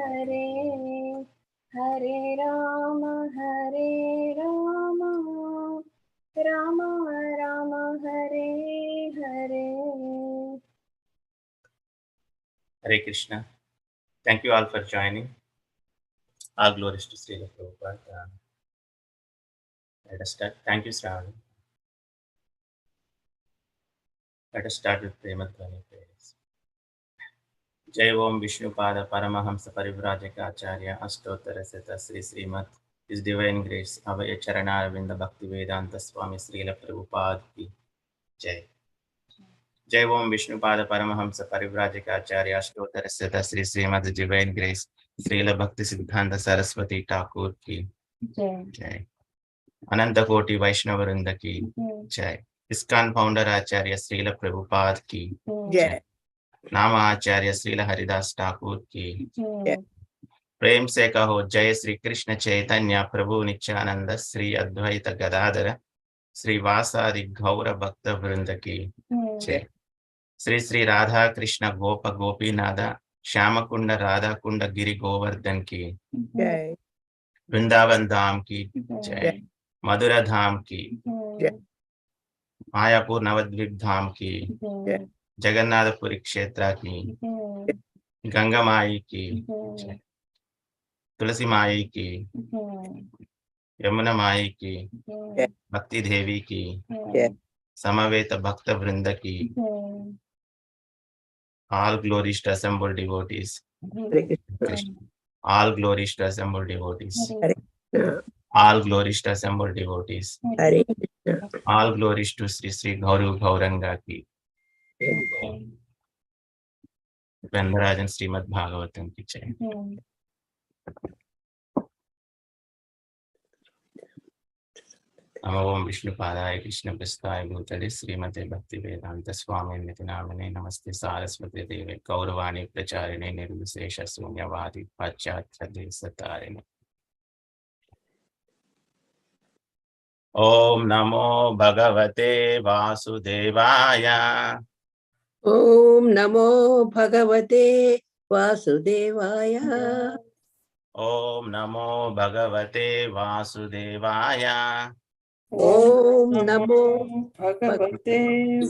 Hare Hare Rama Rama Rama Hare Hare. Hare Krishna. Thank you all for joining. All glories to Srila Prabhupada. Let us start. Thank you, Shravani. Let us start with Premadhvani prayers. Jai Om Vishnupada Paramahamsa Parivrajaka Acharya Ashtottara Sita Sri Srimat His Divine Grace Avaya Charanavinda Bhakti Vedanta Swami Srila Prabhupada Ki Jai. Jai Om Vishnupada Paramahamsa Parivrajaka Acharya Ashtottara Sita Sri Srimat His Divine Grace Srila Bhakti Siddhanta Saraswati Thakur Ki Jai. Ananta Koti Vaishnavavrinda Ki Jai. ISKCON founder Acharya Srila Prabhupada Ki Jai. नामा आचार्य श्रील हरिदास ठाकुर की प्रेम से कहो जय श्री कृष्ण चैतन्य प्रभु नित्यानंद श्री अद्वैत गदाधर श्रीवासादि गौर भक्त वृंद की जय। श्री श्री राधा कृष्ण गोप गोपीनाथ श्याम कुंड राधा कुंड गिरि गोवर्धन की जय। वृंदावन धाम की जय। मधुरा धाम की जय। मायापुर नवद्वीप धाम की जय। जगन्नाथपुरी क्षेत्र की, गंगा माई की, तुलसी माई की, यमुना माई की, भक्ति देवी की, समवेत भक्त वृंद की, all glories to assembled devotees, all glories to assembled devotees, all glories to assembled devotees, all glories to Sri Sri Gauru Gauranga ki. Vandarajan Srimad Bhagavatam ki jai. नमो ओम विष्णुपादाय कृष्णप्रस्थाय भूतले श्रीमते भक्तिवेदांत स्वामी निति नामिने नमस्ते सारस्वती देवे गौरवाणी प्रचारिणे निर्विशेष शून्यवादी पाश्चात्य देशतारिणे। ओम नमो भगवते वासुदेवाय। ओम नमो भगवते वासुदेवाय। ओम नमो भगवते वासुदेवाय। ओम नमो भगवते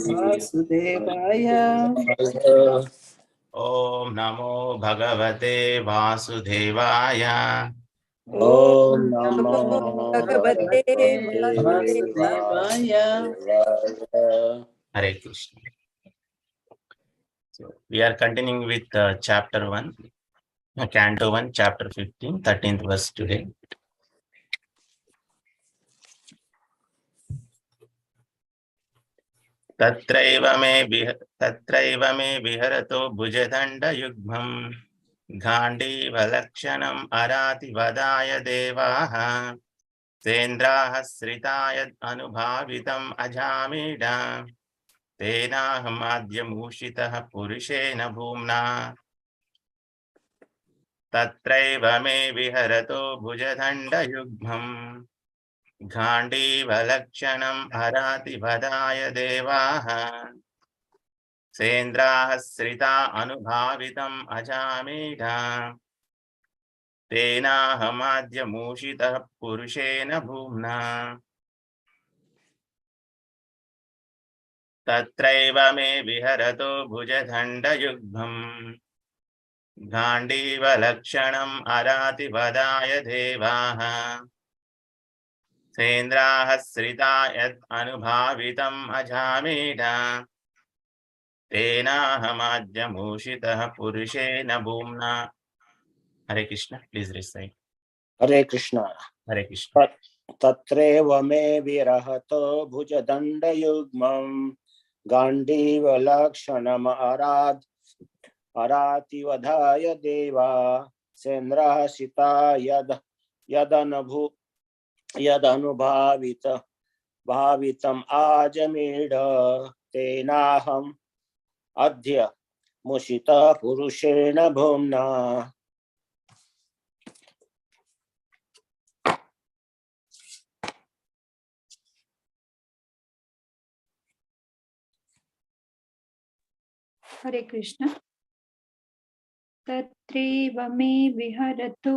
वासुदेवाय। ओम नमो भगवते वासुदेवाय। ओम नमो भगवते वासुदेवाय। Hare Krishna. So we are continuing with chapter 1, canto 1, chapter 15, 13th verse today. तत्रैव मे विहरतो भुजदण्डयुग्मं गाण्डीवलक्षणम् अरातिवदाय देवाः सेन्द्राः श्रिताय अनुभावितम् अजामीडा तेनाहमाद्यमूषितः पुरुषेण भूम्ना तत्रैव मे विहरतो भुजदण्डयुग्मं गाण्डीवलक्षणम् हरातिवदाय देवाः सेन्द्राः श्रिता अनुभावितम् अजामीढा तेनाहमाद्यमूषितः पुरुषेण भूम्ना तत्रैव मे विहरतो भुजदण्डयुग्मम् गाण्डीवलक्षणम् अरातिवदाय देवाः सेन्द्राः श्रिता यत् अनुभावितम् अजामीढा तेनाहमाद्यमूषितः पुरुषेण भूम्ना। हरे कृष्ण, प्लीज रिसाइट। हरे कृष्ण। हरे कृष्ण। तत्रैव मे विरहतो भुजदण्डयुग्मं गाण्डीवलक्षणम् अरातिवधाय देवा सेन्द्राः शिता यदनुभावितम् आजमीढ तेनाहम् अद्य मुषितः पुरुषेण भूम्ना। Hare Krishna. तत्रैव मे विहरतो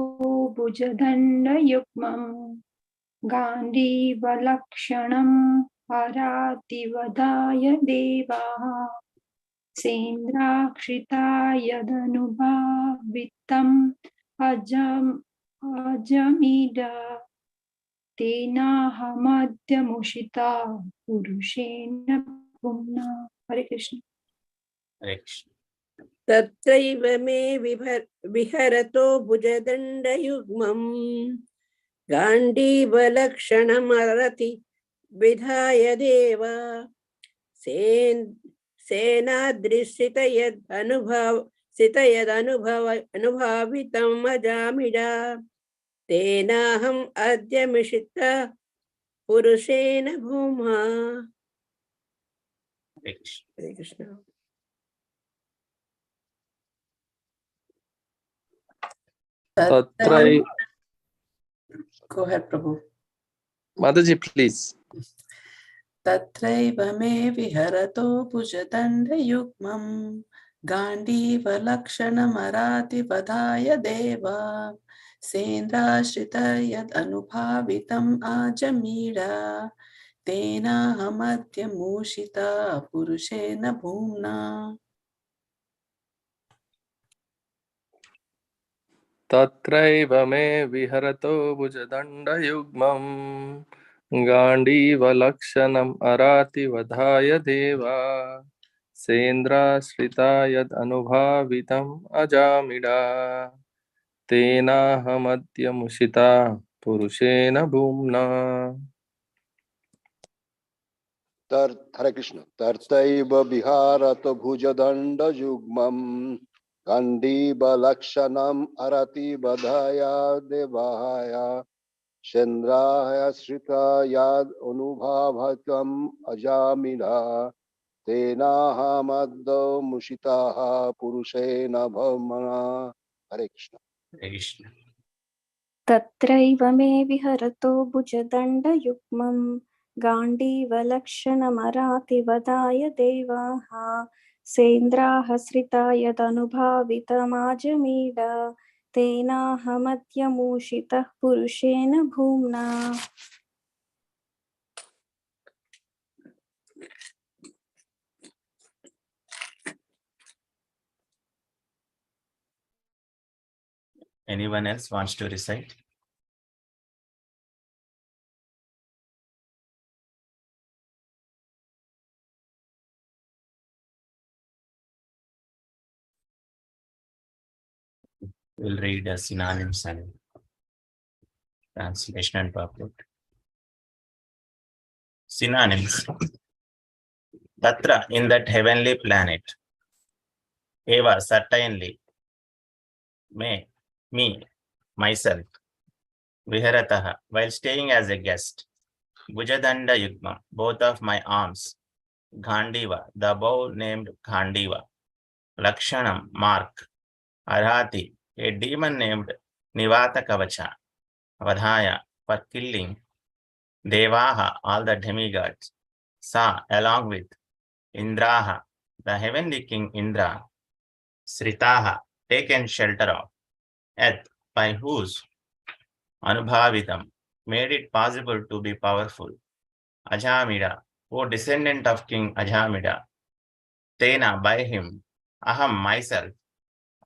भुजदण्डयुग्मं गाण्डीवलक्षणम् हरातिवदाय देवाः सेन्द्राक्षिता यदनुभावितम् अजमीडा तेनाहमद्यमुषिता पुरुषेण पुम्ना। हरे कृष्ण। हरे कृष्ण। तत्रैव मे विहरतो भुजदण्डयुग्मं गाण्डीवलक्षणमरति विधाय देव सेनादृशितयदनुभवितम् अजामिडा तेनाहम् अद्यमिषिता पुरुषेण भूमा। हरे कृष्ण। हरे Krishna. Go ahead, Prabhu. Mataji, please. Tatraiva me viharato bhujadandayugmam गाण्डीवलक्षणमराति वधाय देवा सेन्द्राश्रिता यद् अनुभावितम् आजमीडा तेनाहमद्यमूषिता पुरुषेण भूम्ना। तत्रैव मे विहरतो भुजदण्डयुग्मं गाण्डीवलक्षणम् अराति वधाय देवा सेन्द्राश्रिता यदनुभावितम् अजामिडा तेनाहमद्यमुषिता पुरुषेण भूम्ना। हरे कृष्ण। तर्तैव विहारत भुजदण्डयुग्मम् गण्डीवलक्षणम् अरति बधाया देवाय चन्द्राय श्रिता याद अनुभावतम् अजामिना तेनाहमद्यमुषिताः पुरुषेण भूम्ना। हरे कृष्ण। हरे कृष्ण। तत्रैव मे विहरतो भुजदण्डयुग्मं गाण्डीवलक्षणमरातिवदाय देवाः सेन्द्राः Shrita यदनुभावितमाजमीड तेनाहमद्यमूषितः पुरुषेण भूम्ना। Anyone else wants to recite? We'll read synonyms and translation and purport. Synonyms. Tatra, in that heavenly planet. Eva, certainly. Me, myself. Viharataha, while staying as a guest. Bhujadanda Yugma, both of my arms. Ghandiva, the above named Ghandiva. Lakshanam, mark. Arhati, a demon named Nivata Kavacha. Vadhaya, for killing. Devaha, all the demigods. Sa, along with. Indraha, the heavenly king Indra. Sritaha, taken shelter of. Yat, by whose. Anubhavitam, made it possible to be powerful. Ajamida, O descendant of King Ajamida. Tena, by him. Aham, myself.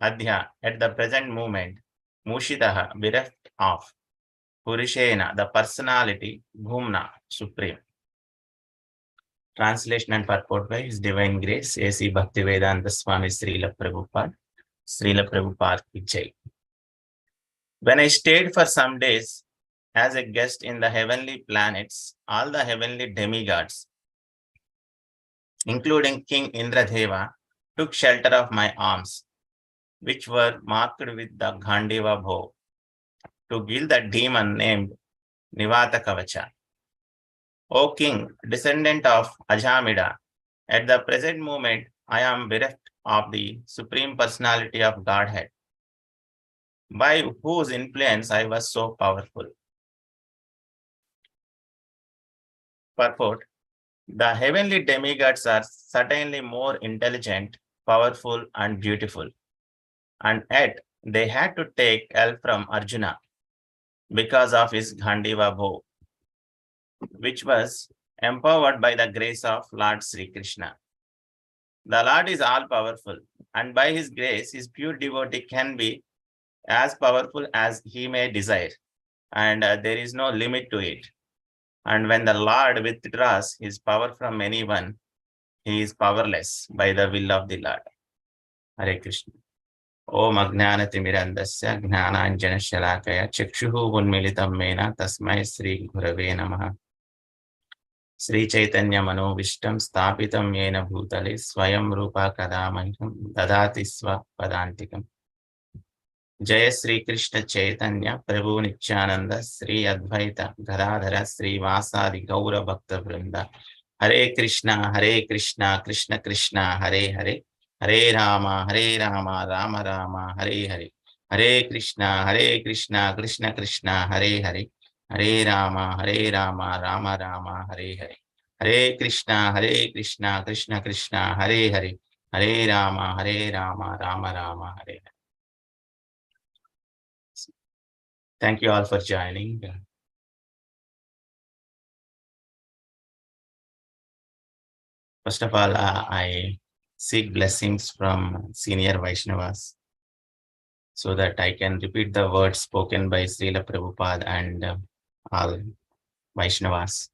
Adhya, at the present moment. Mushitaha, bereft of. Purishena, the personality. Bhumna, supreme. Translation and purport by His Divine Grace, A.C. Bhaktivedanta Swami Srila Prabhupada. Srila Prabhupada ki jai. When I stayed for some days as a guest in the heavenly planets, all the heavenly demigods, including King Indradeva, took shelter of my arms, which were marked with the Ghandiva bow, to kill the demon named Nivata Kavacha. O King, descendant of Ajamida, at the present moment I am bereft of the Supreme Personality of Godhead, by whose influence I was so powerful. Purport. The heavenly demigods are certainly more intelligent, powerful, and beautiful. and yet they had to take help from Arjuna because of his Ghandiva bow, which was empowered by the grace of Lord Sri Krishna. The Lord is all powerful, and by his grace, his pure devotee can be as powerful as he may desire, and there is no limit to it. And when the Lord withdraws his power from anyone, he is powerless by the will of the Lord. Hare Krishna. Om Ajnanatimirandasya Jnananjanashalakaya Chakshuhu Unmilitam Mena Tasmai Sri Gurave Namaha. Sri Chaitanya Manovishtam Stapitam Yena Bhutale Swayam Rupa Kadamaham Dadati Swa Padantikam. Jaya Sri Krishna Chaitanya Prabhu Nityananda Sri Advaita Gadadhara Sri Vasadi Gaura Bhakta Vrinda. Hare Krishna, Krishna Krishna, Hare Hare, Hare Rama, Rama Rama, Hare Hare. Hare Krishna, Krishna Krishna, Hare Hare, Hare Rama, Rama Rama, Hare Hare. Hare Krishna, Krishna Krishna, Hare Hare, Hare Rama, Rama Rama, Hare Hare. Thank you all for joining. First of all, I seek blessings from senior Vaishnavas so that I can repeat the words spoken by Srila Prabhupada and all Vaishnavas.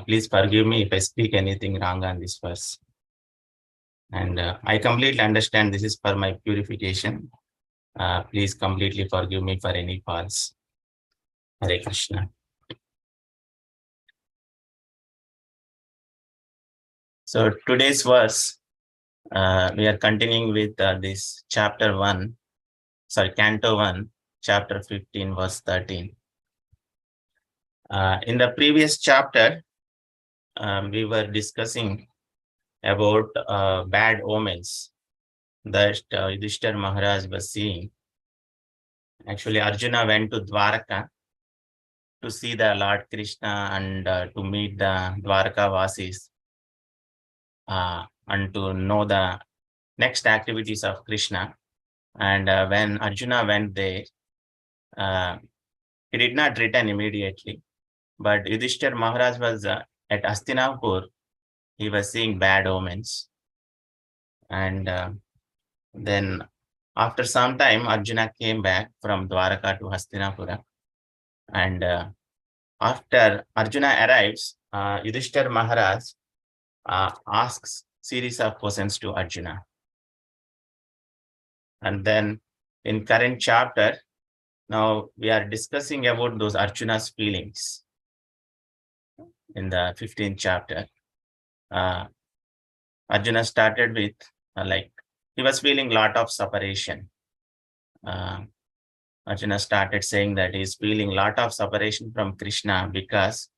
Please forgive me if I speak anything wrong on this verse. And I completely understand this is for my purification. Please completely forgive me for any faults. Hare Krishna. So today's verse, we are continuing with this chapter 1, Canto 1, chapter 15, verse 13. In the previous chapter, we were discussing about bad omens that Yudhishthira Maharaj was seeing. Actually, Arjuna went to Dwaraka to see the Lord Krishna and to meet the Dwaraka Vasis and to know the next activities of Krishna. And when Arjuna went there, he did not return immediately. But Yudhishthira Maharaj was at Hastinapur. He was seeing bad omens. And then after some time, Arjuna came back from Dwaraka to Hastinapura. And after Arjuna arrives, Yudhishthira Maharaj asks series of questions to Arjuna. And then in current chapter, now we are discussing about those Arjuna's feelings. In the 15th chapter, Arjuna started with he was feeling a lot of separation. Arjuna started saying that he's feeling a lot of separation from Krishna because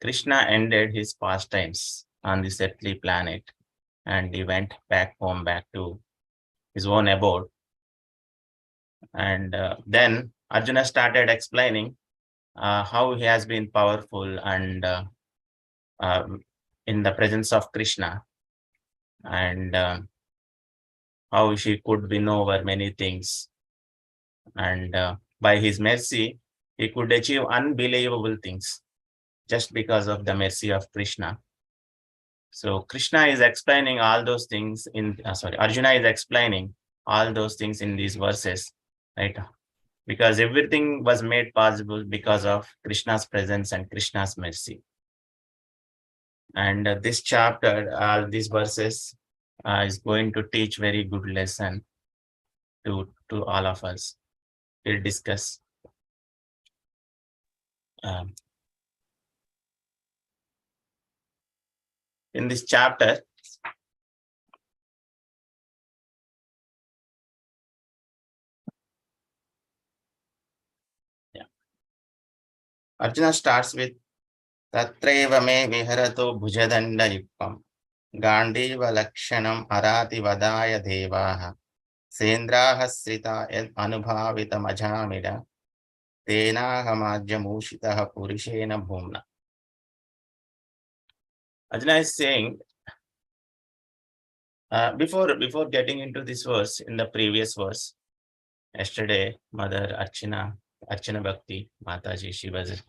Krishna ended his pastimes on this earthly planet and he went back home, back to his own abode. And then Arjuna started explaining how he has been powerful and in the presence of Krishna, and how she could win over many things. And by his mercy, he could achieve unbelievable things just because of the mercy of Krishna. So Krishna is explaining all those things in, Arjuna is explaining all those things in these verses, right? Because everything was made possible because of Krishna's presence and Krishna's mercy. And this chapter, these verses is going to teach very good lesson to all of us. We'll discuss. In this chapter, Arjuna starts with Tatreva me viharato bhujadanda yukam Gandiva lakshanam arati vadaya devaha Sendraha srita ed anubhavita majamida Tena hamajyamushitaha purishena bhumna. Arjuna is saying Before getting into this verse, in the previous verse, yesterday, Mother Archana Bhakti Mataji, she was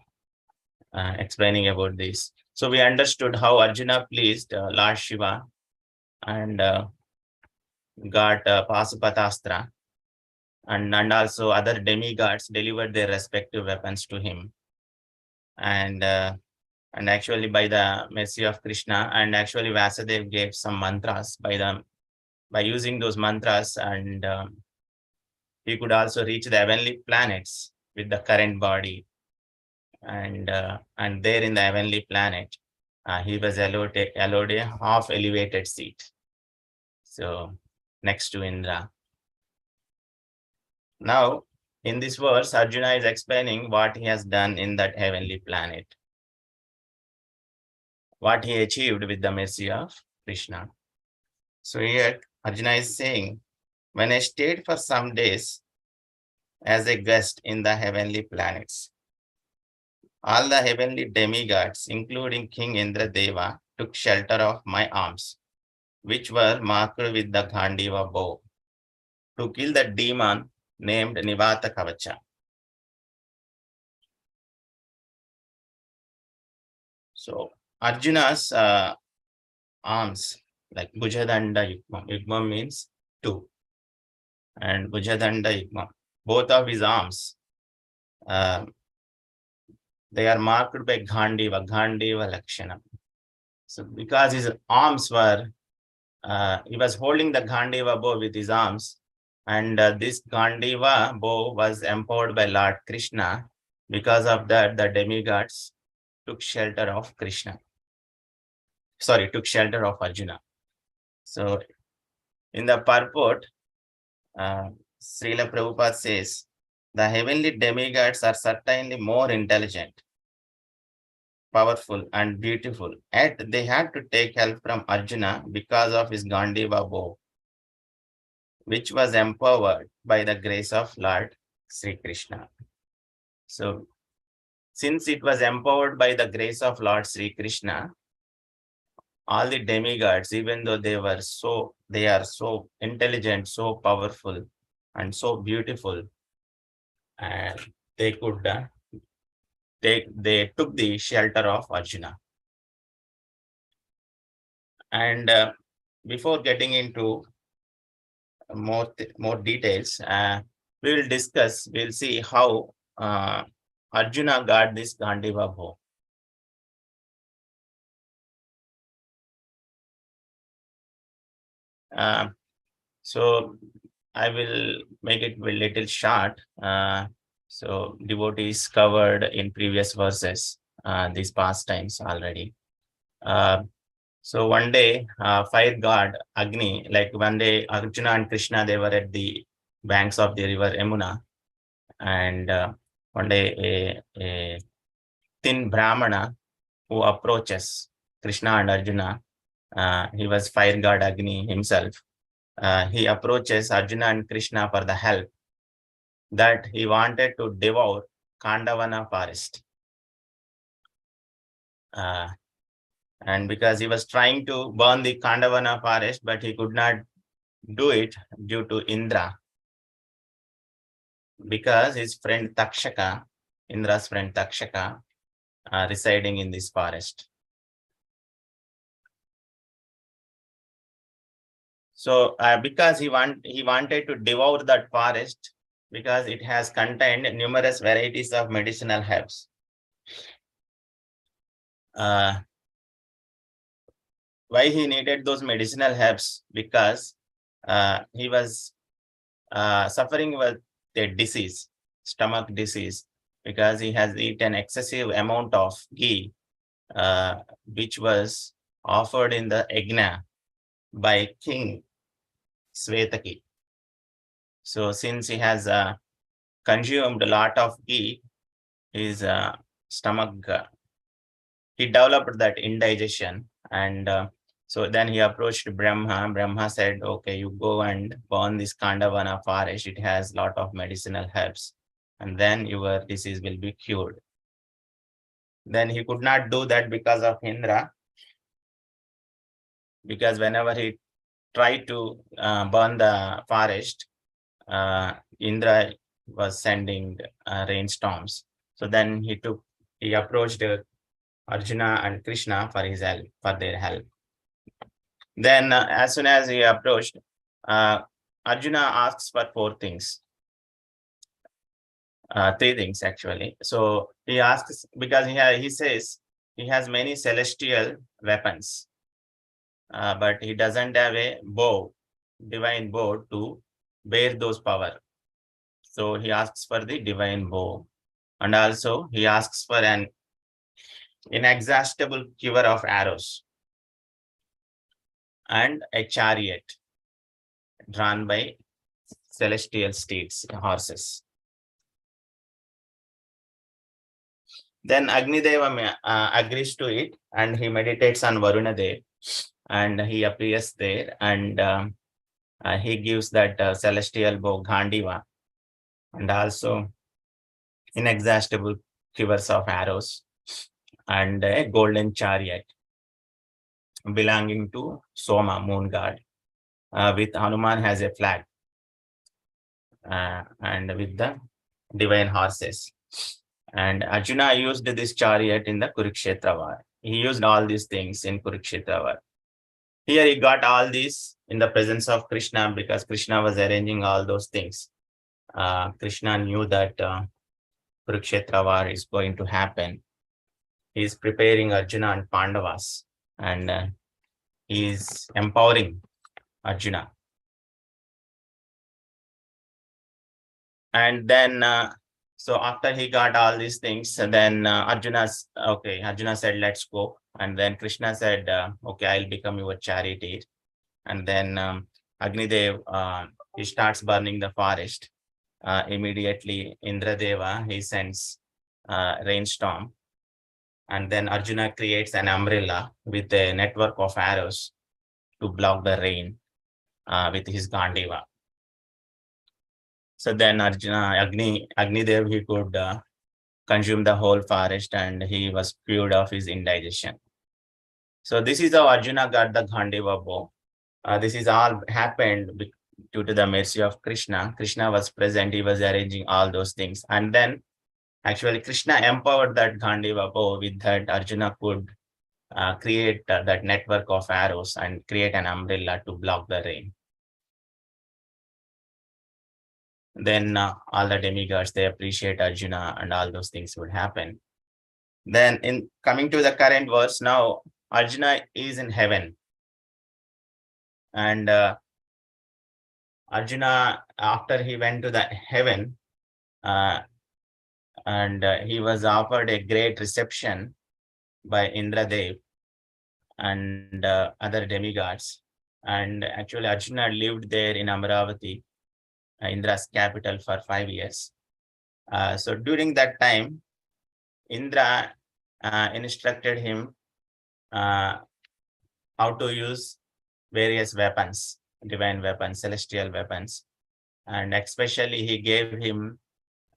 explaining about this. So we understood how Arjuna pleased Lord Shiva and got Pasupatastra, and also other demigods delivered their respective weapons to him. And actually by the mercy of Krishna, and actually Vasudev gave some mantras by using those mantras, and he could also reach the heavenly planets with the current body, and there in the heavenly planet, he was allowed a half elevated seat, so next to Indra. Now, in this verse, Arjuna is explaining what he has done in that heavenly planet, what he achieved with the mercy of Krishna. So here, Arjuna is saying, when I stayed for some days as a guest in the heavenly planets, all the heavenly demigods, including King Indradeva, took shelter of my arms, which were marked with the Gandiva bow, to kill the demon named Nivata Kavacha. So Arjuna's arms, like Bhujadanda Yukma. Yukma means two, and Bhujadanda Yukma. Both of his arms, they are marked by Gandiva Lakshana. So because his arms were, he was holding the Gandiva bow with his arms, and this Gandiva bow was empowered by Lord Krishna. Because of that, the demigods took shelter of Krishna. Sorry, took shelter of Arjuna. So in the purport, Srila Prabhupada says, the heavenly demigods are certainly more intelligent, powerful, and beautiful. Yet they had to take help from Arjuna because of his Gandiva bow, which was empowered by the grace of Lord Sri Krishna. So, since it was empowered by the grace of Lord Sri Krishna, all the demigods, even though they are so intelligent, so powerful, and so beautiful, and they could they took the shelter of Arjuna. And before getting into more details, we'll see how Arjuna got this Gandiva bow. So I will make it a little short. So devotees covered in previous verses these pastimes already. So one day, fire god Agni, like one day Arjuna and Krishna, they were at the banks of the river Yamuna, and one day a thin Brahmana who approaches Krishna and Arjuna, he was fire god Agni himself. He approaches Arjuna and Krishna for the help, that he wanted to devour Kandavana forest. And because he was trying to burn the Kandavana forest, but he could not do it due to Indra, because his friend Takshaka, Indra's friend Takshaka, residing in this forest. So because he wanted to devour that forest, because it has contained numerous varieties of medicinal herbs. Why he needed those medicinal herbs? Because he was suffering with a disease, stomach disease, because he has eaten excessive amount of ghee, which was offered in the yajna by King Svetaki. So since he has consumed a lot of ghee, his stomach, he developed that indigestion, and so then he approached Brahma. Brahma said, okay, you go and burn this Kandavana forest. It has a lot of medicinal herbs, and then your disease will be cured. Then he could not do that because of Indra, because whenever he tried to burn the forest, Indra was sending rainstorms. So then he approached Arjuna and Krishna for their help. Then as soon as he approached, Arjuna asks for four things. Three things actually. So he asks because he says he has many celestial weapons, but he doesn't have a divine bow to bear those power. So he asks for the divine bow, and also he asks for an inexhaustible quiver of arrows and a chariot drawn by celestial steeds, horses. Then Agnideva agrees to it, and he meditates on Varuna Dev, and he appears there, and he gives that celestial bow Ghandiva, and also inexhaustible quivers of arrows, and a golden chariot belonging to Soma, moon god, with Hanuman has a flag, and with the divine horses. And Arjuna used this chariot in the Kurukshetra war. He used all these things in Kurukshetra war. Here he got all these in the presence of Krishna, because Krishna was arranging all those things. Krishna knew that Kurukshetra war is going to happen. He is preparing Arjuna and Pandavas, and he is empowering Arjuna. And then, so after he got all these things, then Arjuna said, let's go. And then Krishna said, okay, I'll become your charioteer. And then Agnidev, he starts burning the forest. Immediately, Indradeva, he sends rainstorm. And then Arjuna creates an umbrella with a network of arrows to block the rain with his Gandiva. So then Agnidev, he could consume the whole forest, and he was cured of his indigestion. So this is how Arjuna got the Gandiva bow. This is all happened due to the mercy of Krishna. Krishna was present, he was arranging all those things. And then actually Krishna empowered that Gandiva bow. With that, Arjuna could create that network of arrows and create an umbrella to block the rain. Then all the demigods, they appreciate Arjuna, and all those things would happen. Then in coming to the current verse, now Arjuna is in heaven. And Arjuna, after he went to the heaven, and he was offered a great reception by Indradev and other demigods. And actually Arjuna lived there in Amaravati, Indra's capital, for 5 years. So during that time, Indra instructed him how to use various weapons, divine weapons, celestial weapons. And especially he gave him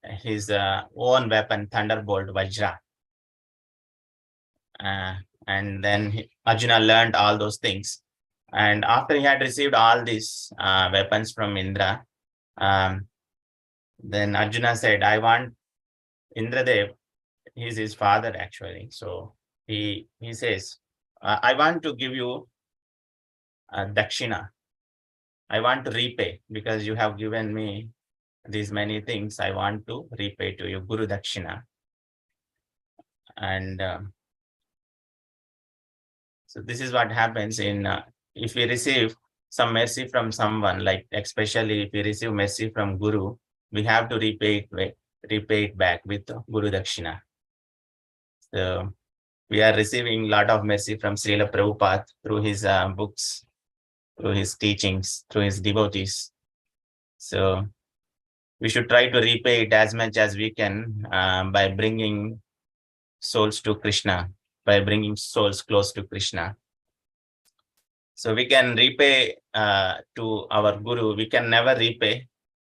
his own weapon, Thunderbolt Vajra. And then Arjuna learned all those things. And after he had received all these weapons from Indra, then Arjuna said, I want Indradev, he's his father actually. So he says, I want to give you Dakshina. I want to repay, because you have given me these many things. I want to repay to you, Guru Dakshina. And so this is what happens in if we receive some mercy from someone, like especially if we receive mercy from Guru, we have to repay it back with Guru Dakshina. So we are receiving a lot of mercy from Srila Prabhupada through his books, through his teachings, through his devotees. So we should try to repay it as much as we can by bringing souls to Krishna, by bringing souls close to Krishna. So we can repay to our Guru. We can never repay.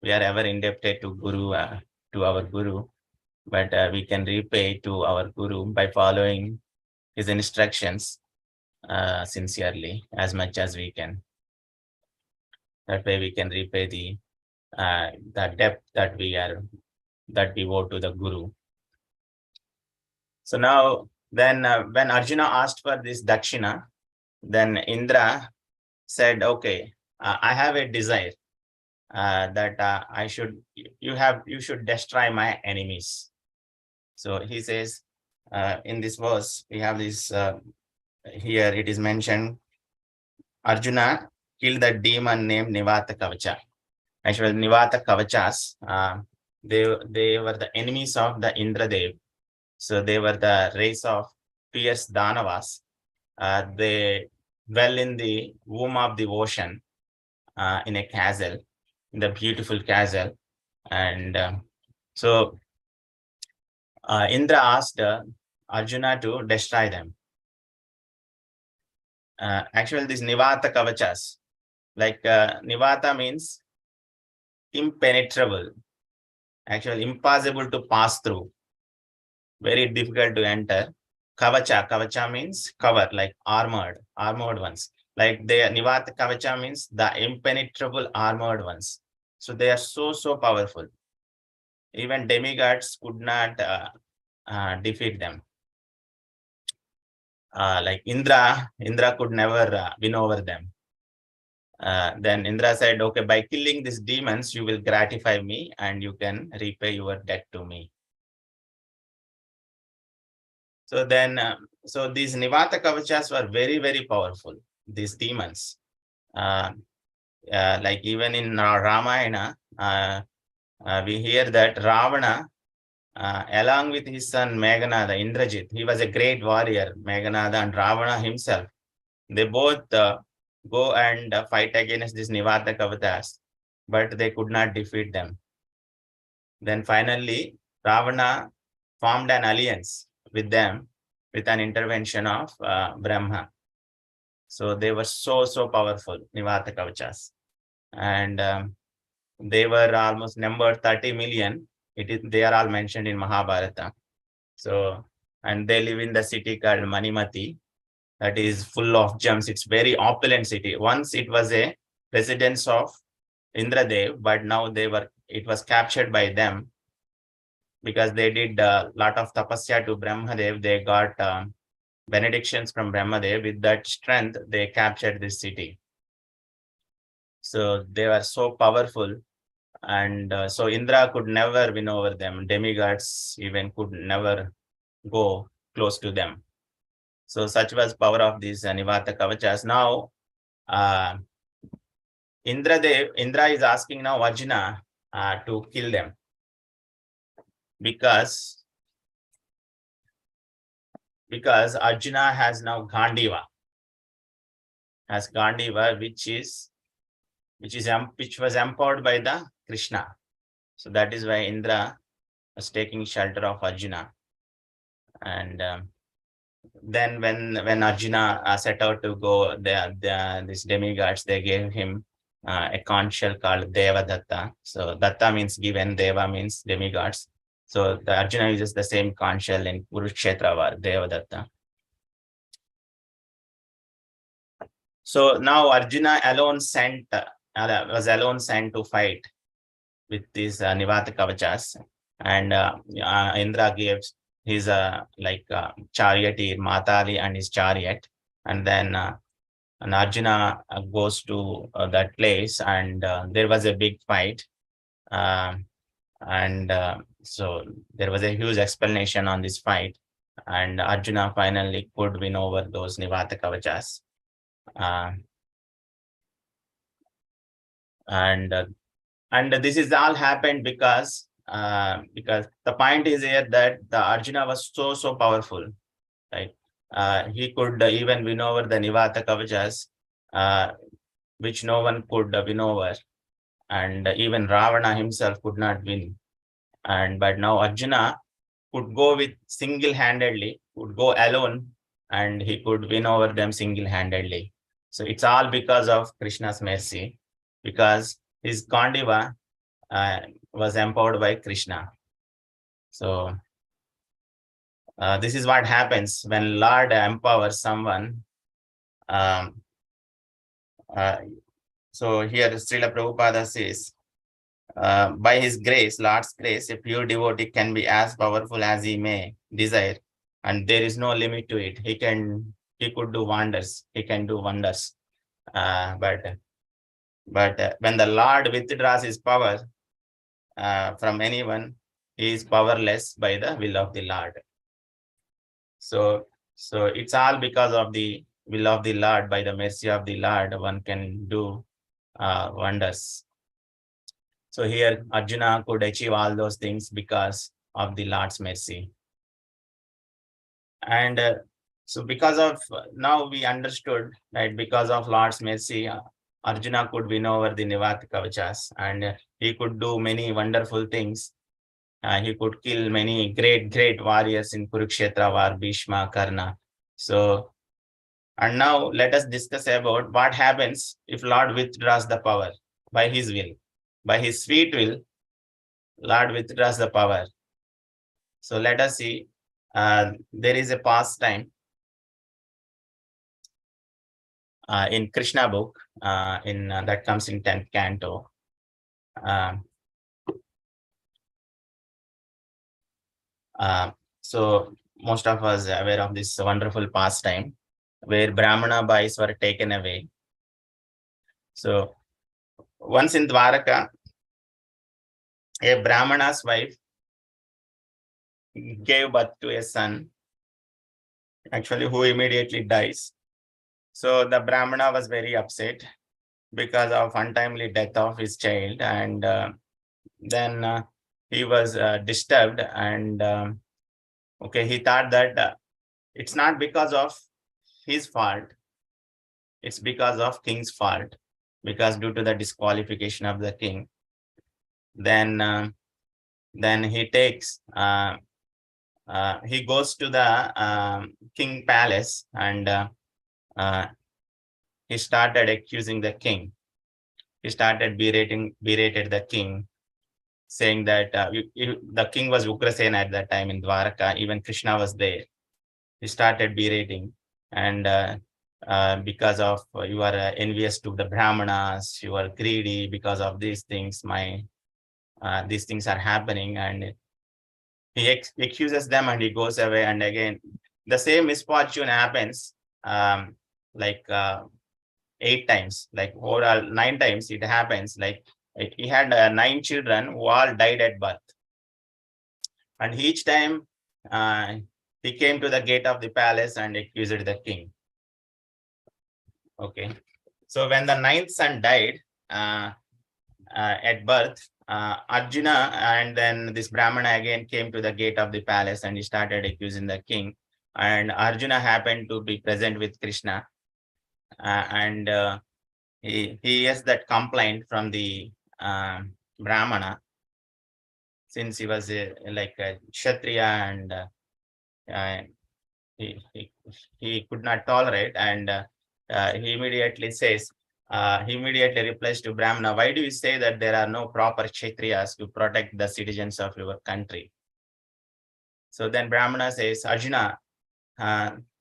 We are ever indebted to Guru, to our Guru. But we can repay to our Guru by following his instructions sincerely, as much as we can. That way we can repay the debt that we owe to the Guru. So now, then when Arjuna asked for this dakshina, then Indra said, "Okay, I have a desire that you should destroy my enemies." So he says, in this verse, we have this here. It is mentioned, Arjuna killed the demon named Nivata Kavacha. Actually, Nivata Kavachas, they were the enemies of the Indradev. So they were the race of fierce Danavas. They dwell in the womb of the ocean, in a castle, in the beautiful castle. And so Indra asked Arjuna to destroy them. Actually, these Nivata Kavachas, like Nivata means impenetrable, actually impossible to pass through, very difficult to enter. Kavacha means cover, like armored ones. Like Nivata Kavacha means the impenetrable armored ones. So they are so powerful. Even demigods could not defeat them. Like Indra could never win over them. Then Indra said, "Okay, by killing these demons, you will gratify me and you can repay your debt to me." So then, so these Nivata Kavachas were very powerful, these demons. Like even in Ramayana, we hear that Ravana, along with his son Meghanada, Indrajit, he was a great warrior, Meghanada and Ravana himself. They both go and fight against these Nivata Kavachas, but they could not defeat them. Then finally, Ravana formed an alliance with them with an intervention of Brahma. So they were so powerful, Nivata Kavachas. And they were almost numbered 30 million. They are all mentioned in Mahabharata. So, and they live in the city called Manimati, that is full of gems. It's very opulent city. Once it was a residence of Indradev, but now it was captured by them because they did a lot of tapasya to Brahmadev. They got benedictions from Brahmadev. With that strength, they captured this city. So they were so powerful. And so Indra could never win over them. Demigods even could never go close to them. So such was power of these Nivata Kavachas. Now, Indra is asking now Arjuna to kill them because Arjuna has now Gandiva, which was empowered by the Krishna. So that is why Indra was taking shelter of Arjuna. And then when Arjuna set out to go, these demigods, they gave him a conch shell called Devadatta. So Datta means given, Deva means demigods. So the Arjuna uses the same conch shell in Kurukshetra war, Devadatta. So now Arjuna was alone sent to fight with these Nivata Kavachas, and Indra gives his charioteer Matali and his chariot, and then and Arjuna goes to that place, and there was a big fight, and so there was a huge explanation on this fight, and Arjuna finally could win over those Nivata Kavachas. And this is all happened because the point is here that the Arjuna was so powerful, right? He could even win over the Nivata Kavachas, which no one could win over, and even Ravana himself could not win. But now Arjuna could go with single-handedly, could go alone, and he could win over them single-handedly. So it's all because of Krishna's mercy, because his Gandiva was empowered by Krishna. So this is what happens when Lord empowers someone. So here Srila Prabhupada says, by his grace, Lord's grace, a pure devotee can be as powerful as he may desire, and there is no limit to it. He could do wonders. He can do wonders. But when the Lord withdraws his power from anyone, he is powerless by the will of the Lord. So it's all because of the will of the Lord. By the mercy of the Lord, one can do wonders. So here Arjuna could achieve all those things because of the Lord's mercy. And so because of, now we understood, right, because of Lord's mercy, Arjuna could win over the Nivat Kavachas, and he could do many wonderful things. He could kill many great warriors in Kurukshetra war, Bhishma, Karna. So, and now let us discuss about what happens if Lord withdraws the power by his will. By his sweet will, Lord withdraws the power. So let us see, there is a pastime in Krishna book, that comes in 10th canto. So most of us are aware of this wonderful pastime where Brahmana boys were taken away. So once in Dwaraka, a Brahmana's wife gave birth to a son, actually, who immediately dies. So the Brahmana was very upset because of untimely death of his child, and then he was disturbed, and okay, he thought that it's not because of his fault, it's because of king's fault, because due to the disqualification of the king, then he takes he goes to the king palace, and he started accusing the king. He started berated the king, saying that the king was Ugrasena at that time in Dwaraka. Even Krishna was there. He started berating, and because of you are envious to the Brahmanas, you are greedy because of these things. These things are happening, and he accuses them, and he goes away. And again, the same misfortune happens, like 8 times, like overall 9 times it happens. Like he had 9 children who all died at birth, and each time he came to the gate of the palace and accused the king. Okay, so when the 9th son died at birth, Arjuna and then this Brahmana again came to the gate of the palace, and he started accusing the king. And Arjuna happened to be present with Krishna, and he hears that complaint from the Brahmana, since he was like a Kshatriya, and he could not tolerate, and he immediately says, he immediately replies to Brahmana, why do you say that there are no proper Kshatriyas to protect the citizens of your country? So then Brahmana says, Arjuna,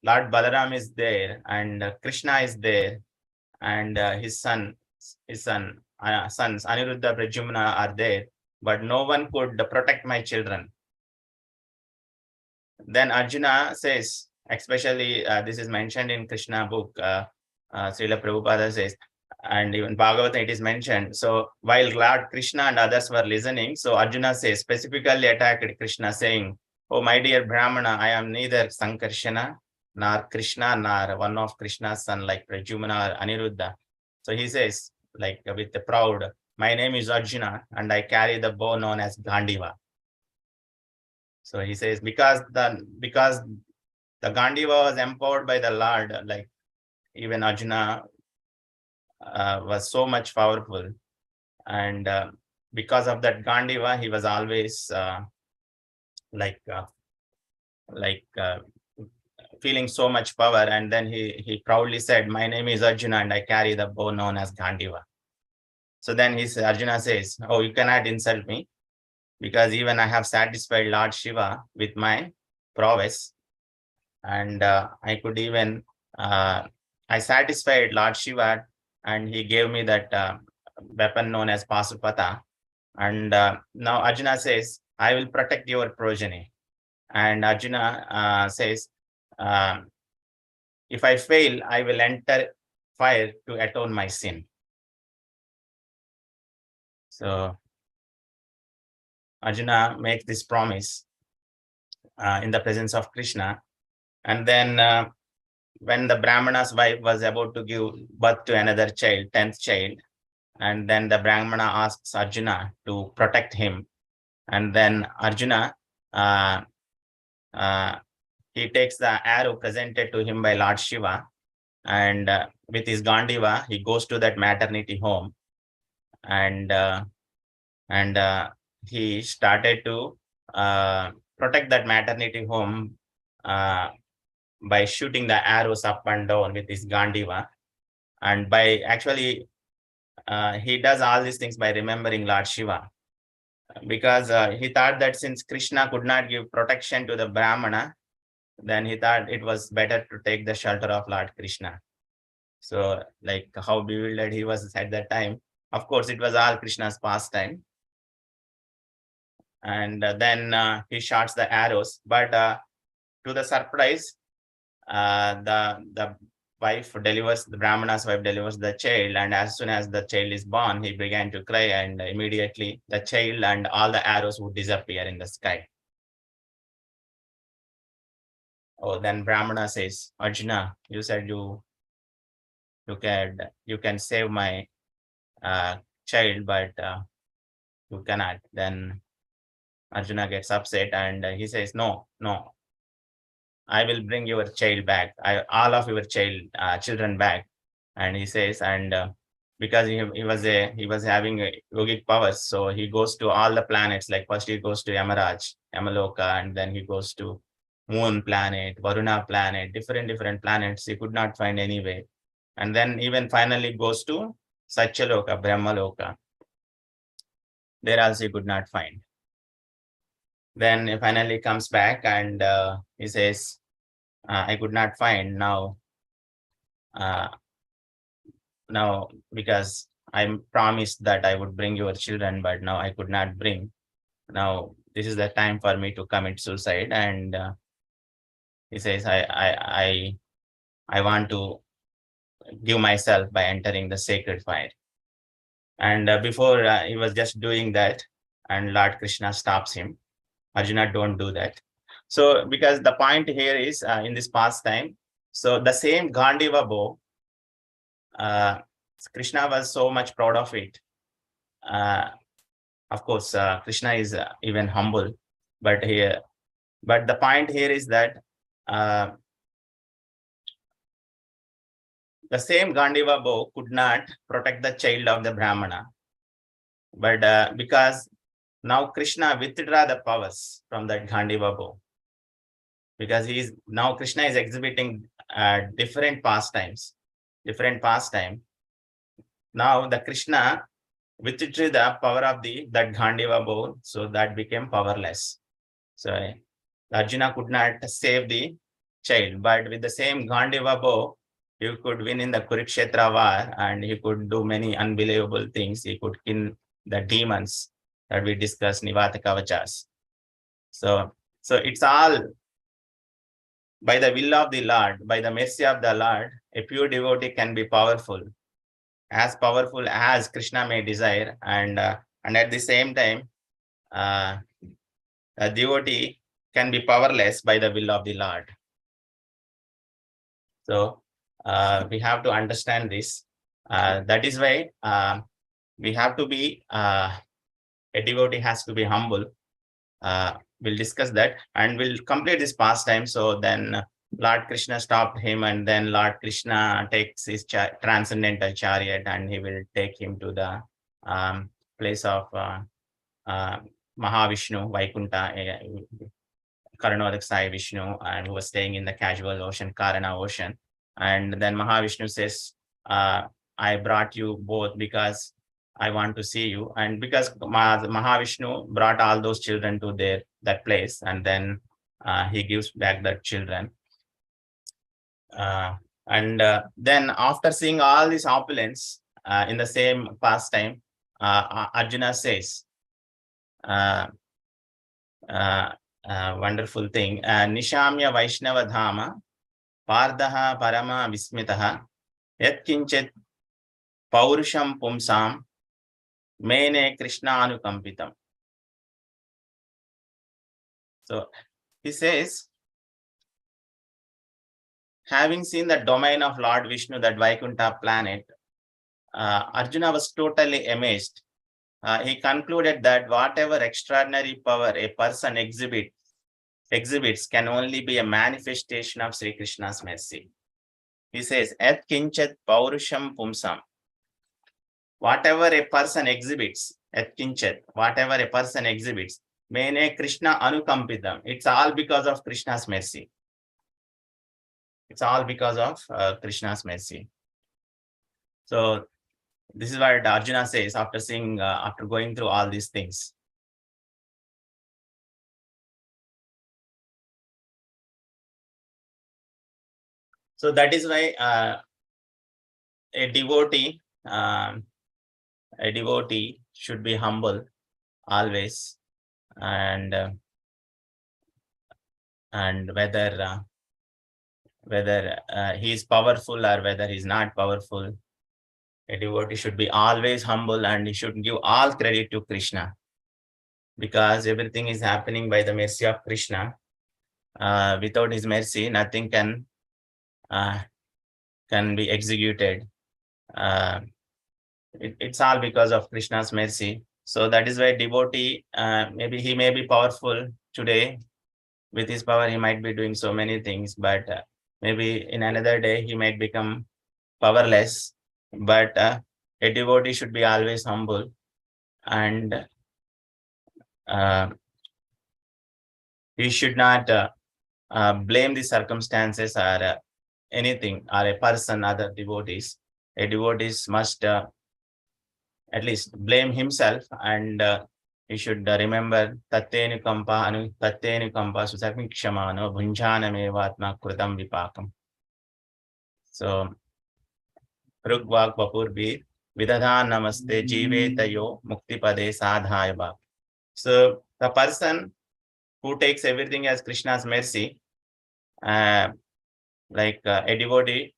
Lord Balaram is there, and Krishna is there, and his sons Aniruddha, Pradyumna are there, but no one could protect my children. Then Arjuna says, especially this is mentioned in Krishna book, Srila Prabhupada says, and even Bhagavatam it is mentioned. So while Lord Krishna and others were listening, so Arjuna says, specifically attacked Krishna, saying, oh my dear Brahmana, I am neither Sankarshana nor Krishna nor one of Krishna's son like Pradyumna or Aniruddha. So he says, like with the proud, my name is Arjuna and I carry the bow known as Gandiva. So he says, because the Gandiva was empowered by the Lord, like even Arjuna was so much powerful, and because of that Gandiva, he was always feeling so much power. And then he proudly said, my name is Arjuna and I carry the bow known as Gandiva. So then Arjuna says, oh, you cannot insult me, because even I have satisfied Lord Shiva with my prowess, and I could even I satisfied Lord Shiva and he gave me that weapon known as Pasupata. And now Arjuna says, I will protect your progeny. And Arjuna says, if I fail, I will enter fire to atone my sin. So Arjuna makes this promise in the presence of Krishna. And then when the Brahmana's wife was about to give birth to another child, 10th child, and then the Brahmana asks Arjuna to protect him. And then Arjuna, he takes the arrow presented to him by Lord Shiva, and with his Gandiva, he goes to that maternity home, and he started to protect that maternity home by shooting the arrows up and down with his Gandiva. And by actually, he does all these things by remembering Lord Shiva, because he thought that since Krishna could not give protection to the Brahmana, then he thought it was better to take the shelter of Lord Krishna. So, like how bewildered he was at that time. Of course, it was all Krishna's pastime. And then he shoots the arrows, but to the surprise, the wife delivers, the Brahmana's wife delivers the child, and as soon as the child is born, he began to cry, and immediately the child and all the arrows would disappear in the sky. Oh, then Brahmana says, Arjuna, you said you can save my child, but you cannot. Then Arjuna gets upset, and he says, no, I will bring your child back, all of your children back. And he says, and because he was having yogic powers, so he goes to all the planets. Like first he goes to Yamaloka, and then he goes to Moon planet, Varuna planet, different planets. He could not find any way. And then even finally goes to Satyaloka, Brahmaloka. There also he could not find. Then he finally comes back, and he says, I could not find now because I promised that I would bring your children, but now I could not bring. Now this is the time for me to commit suicide. And he says, I want to give myself by entering the sacred fire. And before he was just doing that, and Lord Krishna stops him. Arjuna, don't do that. So because the point here is in this pastime, so the same Gandiva bow, Krishna was so much proud of it. Of course, Krishna is even humble, but the point here is that the same Gandiva bow could not protect the child of the Brahmana, but because now Krishna withdraw the powers from that Gandiva bow, because now Krishna is exhibiting different pastimes. Now the Krishna withdrew the power of that Gandiva bow, so that became powerless. So Arjuna could not save the child, but with the same Gandiva bow, he could win in the Kurukshetra war, and he could do many unbelievable things. He could kill the demons that we discussed, Nivata Kavachas. So it's all by the will of the Lord, by the mercy of the Lord. A pure devotee can be powerful as Krishna may desire, and at the same time, a devotee can be powerless by the will of the Lord. So we have to understand this. That is why we have to be, a devotee has to be humble. We'll discuss that, and we'll complete this pastime. So then Lord Krishna stopped him, and then Lord Krishna takes his transcendental chariot, and he will take him to the place of Mahavishnu, Vaikuntha, Karanodak Sai Vishnu, and who was staying in the casual ocean, Karana ocean. And then Mahavishnu says, I brought you both because I want to see you. And because Mahavishnu brought all those children to that place, and then he gives back the children. And then after seeing all this opulence in the same pastime, Arjuna says, wonderful thing, Nishamya Vaishnava Dhama, Pardaha Parama Vismitaha, Yat Kinchet Paurusham Pumsam, Mene Krishna Anukampitam. So he says, having seen the domain of Lord Vishnu, that Vaikuntha planet, Arjuna was totally amazed. He concluded that whatever extraordinary power a person exhibits can only be a manifestation of Sri Krishna's mercy. He says, Et kinchat paurusham pumsam. Whatever a person exhibits, et kinchat, whatever a person exhibits, mene Krishna anukampitam. It's all because of Krishna's mercy. It's all because of Krishna's mercy. So this is what Arjuna says after seeing, after going through all these things. So that is why a devotee should be humble always, and whether he is powerful or whether he is not powerful, a devotee should be always humble, and he should give all credit to Krishna, because everything is happening by the mercy of Krishna. Without his mercy, nothing can be executed. It's all because of Krishna's mercy. So that is why devotee, maybe he may be powerful today. With his power, he might be doing so many things, but maybe in another day, he might become powerless. But a devotee should be always humble, and he should not blame the circumstances or anything, or a person, other devotees. A devotee must at least blame himself, and he should remember tattenu kampa susami kshamano bhunjanamevatma krutam vipakam. So Rugvak Vapurbi Vidadhan Namaste Jivetayo Muktipade Sadhayava. So the person who takes everything as Krishna's mercy, like a devotee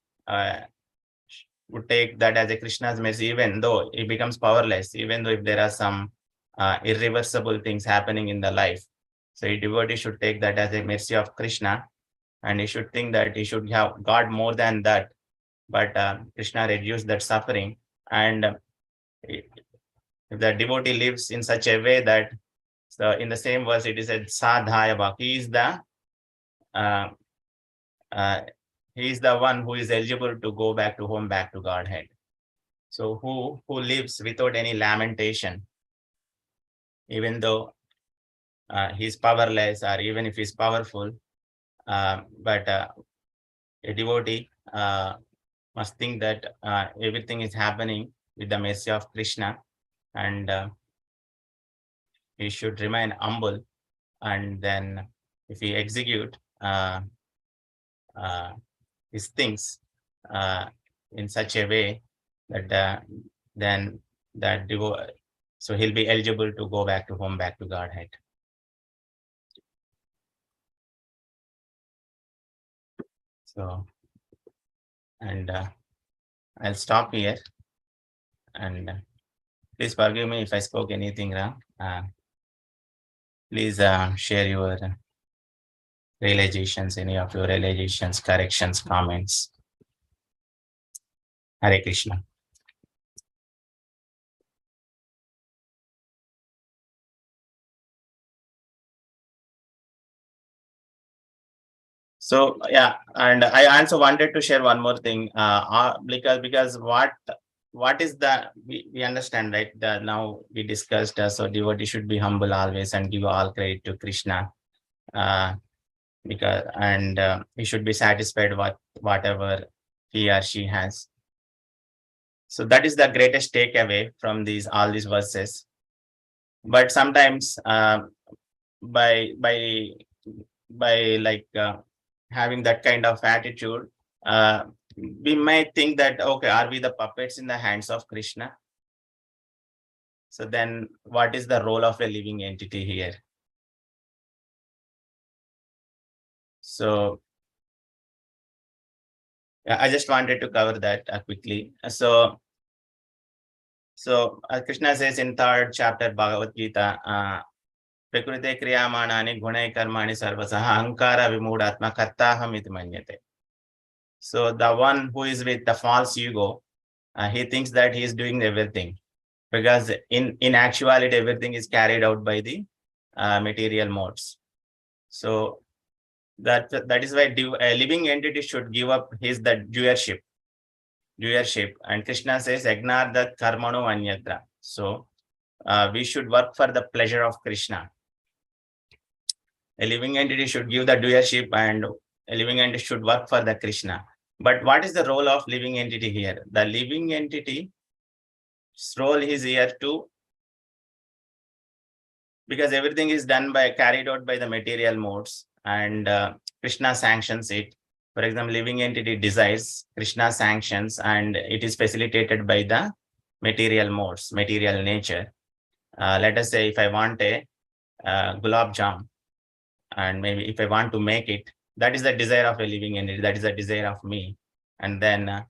would take that as a Krishna's mercy, even though he becomes powerless, even though if there are some irreversible things happening in the life. So a devotee should take that as a mercy of Krishna, and he should think that he should have God more than that. But Krishna reduced that suffering, and if the devotee lives in such a way that, so in the same verse it is said sadhaya, he is the one who is eligible to go back to home, back to Godhead. So who lives without any lamentation, even though he's powerless, or even if he's powerful, but a devotee must think that everything is happening with the mercy of Krishna, and he should remain humble. And then if he execute his things in such a way that then that so he'll be eligible to go back to home, back to Godhead. So, and I'll stop here, and please forgive me if I spoke anything wrong. Please share your realizations, any of your realizations, corrections, comments. Hare Krishna. So yeah, and I also wanted to share one more thing, because what is the, we understand, right? Now we discussed, so devotee should be humble always and give all credit to Krishna, because he should be satisfied with whatever he or she has. So that is the greatest takeaway from all these verses. But sometimes by like having that kind of attitude, we might think that, okay, are we the puppets in the hands of Krishna? So then what is the role of a living entity here? So I just wanted to cover that quickly. So Krishna says in 3rd chapter Bhagavad Gita, Prakrite kriyamanani gunai karmani sarvasaha ahankara vimudatma kartaham iti manyate. So the one who is with the false ego, he thinks that he is doing everything, because in actuality everything is carried out by the material modes. So that is why a living entity should give up his doership, and Krishna says Yagnardat karmano anyatra. So we should work for the pleasure of Krishna. A living entity should give the doership, and a living entity should work for the Krishna. But what is the role of living entity here? The living entity's role is here to, because everything is done carried out by the material modes, and Krishna sanctions it. For example, living entity desires, Krishna sanctions, and it is facilitated by the material modes, material nature. Let us say if I want a gulab jam, and maybe if I want to make it, that is the desire of a living entity, that is the desire of me. And then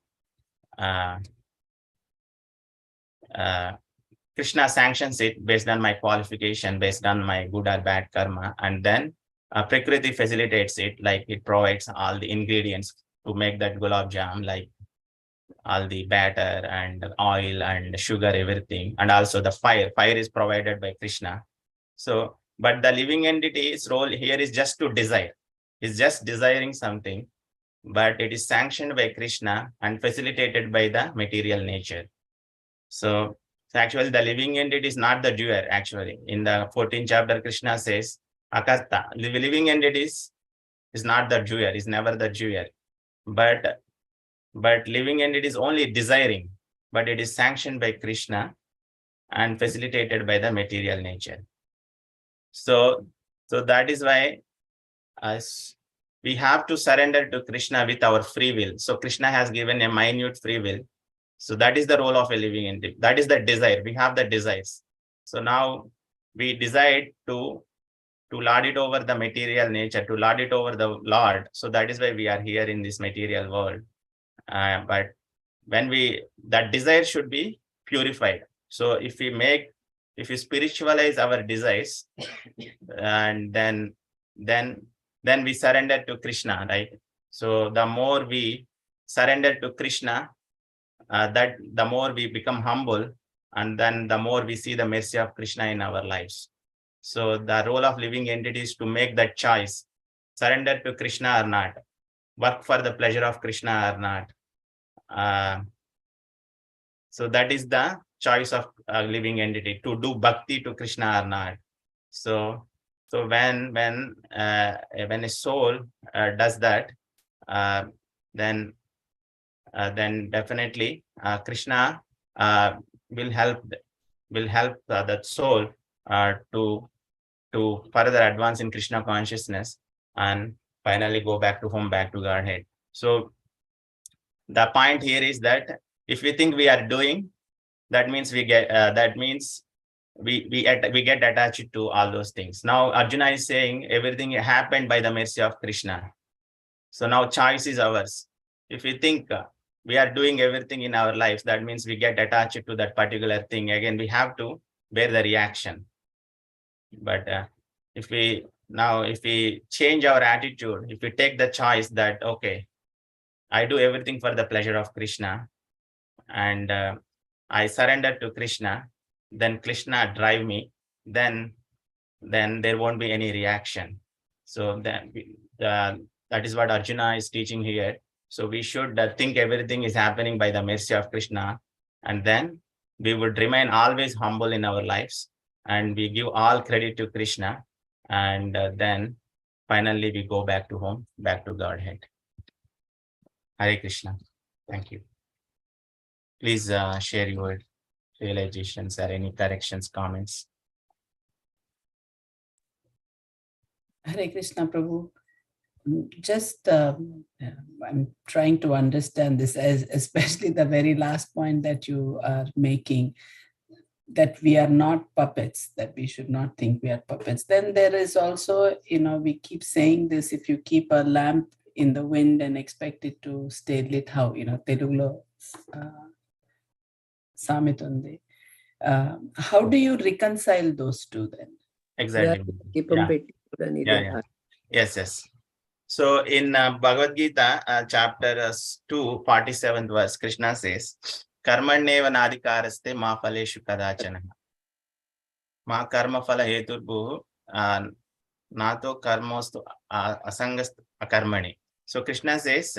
Krishna sanctions it based on my qualification, based on my good or bad karma. And then Prakriti facilitates it, like it provides all the ingredients to make that gulab jam, like all the batter and oil and sugar, everything. And also the fire is provided by Krishna. So, but the living entity's role here is just to desire. It's just desiring something, but it is sanctioned by Krishna and facilitated by the material nature. So actually the living entity is not the doer. Actually, in the 14th chapter, Krishna says, Akarta, the living entity is not the doer, is never the doer. But living entity is only desiring, but it is sanctioned by Krishna and facilitated by the material nature. So that is why we have to surrender to Krishna with our free will. So Krishna has given a minute free will. So that is the role of a living entity. That is the desire. We have the desires. So now we decide to lord it over the material nature, to lord it over the Lord. So that is why we are here in this material world. But when that desire should be purified. So if we spiritualize our desires, and then we surrender to Krishna, right? So the more we surrender to Krishna, that the more we become humble, and then the more we see the mercy of Krishna in our lives. So the role of living entity is to make that choice, surrender to Krishna or not, work for the pleasure of Krishna or not. So that is the choice of a living entity, to do bhakti to Krishna or not. So when a soul does that, then definitely Krishna will help that soul to further advance in Krishna consciousness, and finally go back to home, back to Godhead. So the point here is that if we think we are doing, that means we get we get attached to all those things. Now Arjuna is saying everything happened by the mercy of Krishna. So now choice is ours. If we think we are doing everything in our lives, that means we get attached to that particular thing. Again, we have to bear the reaction. But if we change our attitude, if we take the choice that, okay, I do everything for the pleasure of Krishna, and I surrender to Krishna, then Krishna drive me, then there won't be any reaction. So that is what Arjuna is teaching here. So we should think everything is happening by the mercy of Krishna, and then we would remain always humble in our lives, and we give all credit to Krishna, and then finally we go back to home, back to Godhead. Hare Krishna. Thank you. Please share your realizations or any corrections, comments. Hare Krishna, Prabhu. just I'm trying to understand this, especially the very last point that you are making, that we are not puppets, that we should not think we are puppets. Then there is also, we keep saying this, if you keep a lamp in the wind and expect it to stay lit, how, Telugulo Samitundi. How do you reconcile those two then? Exactly. Yeah. Yes. So in Bhagavad Gita, chapter 2, 47th verse, Krishna says, Karmanneva nadikaraste ma phaleshu kadachana. Ma karma phala heturbuhu nato karmostu asangast akarmani. So Krishna says,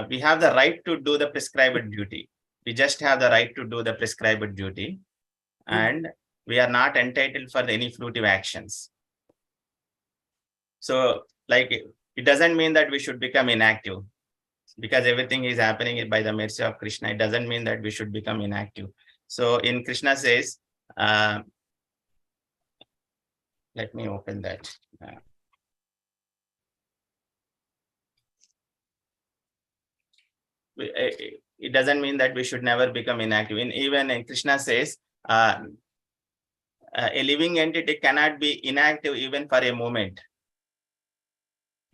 we have the right to do the prescribed duty. We just have the right to do the prescribed duty, and we are not entitled for any fruitive actions. So, like, it doesn't mean that we should become inactive, because everything is happening by the mercy of Krishna. It doesn't mean that we should become inactive. So, in Krishna says, let me open that. It doesn't mean that we should never become inactive. Even in Krishna says, a living entity cannot be inactive even for a moment.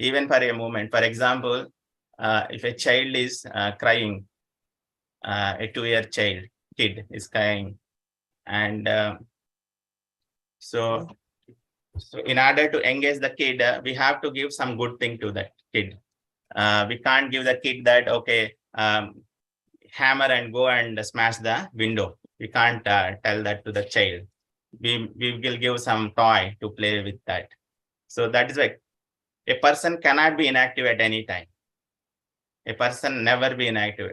Even for a moment. For example, if a child is crying, a 2-year kid is crying, and so in order to engage the kid, we have to give some good thing to that kid. We can't give the kid that, okay, hammer and go and smash the window. We can't tell that to the child. We will give some toy to play with that. So that is why a person cannot be inactive at any time. A person never be inactive.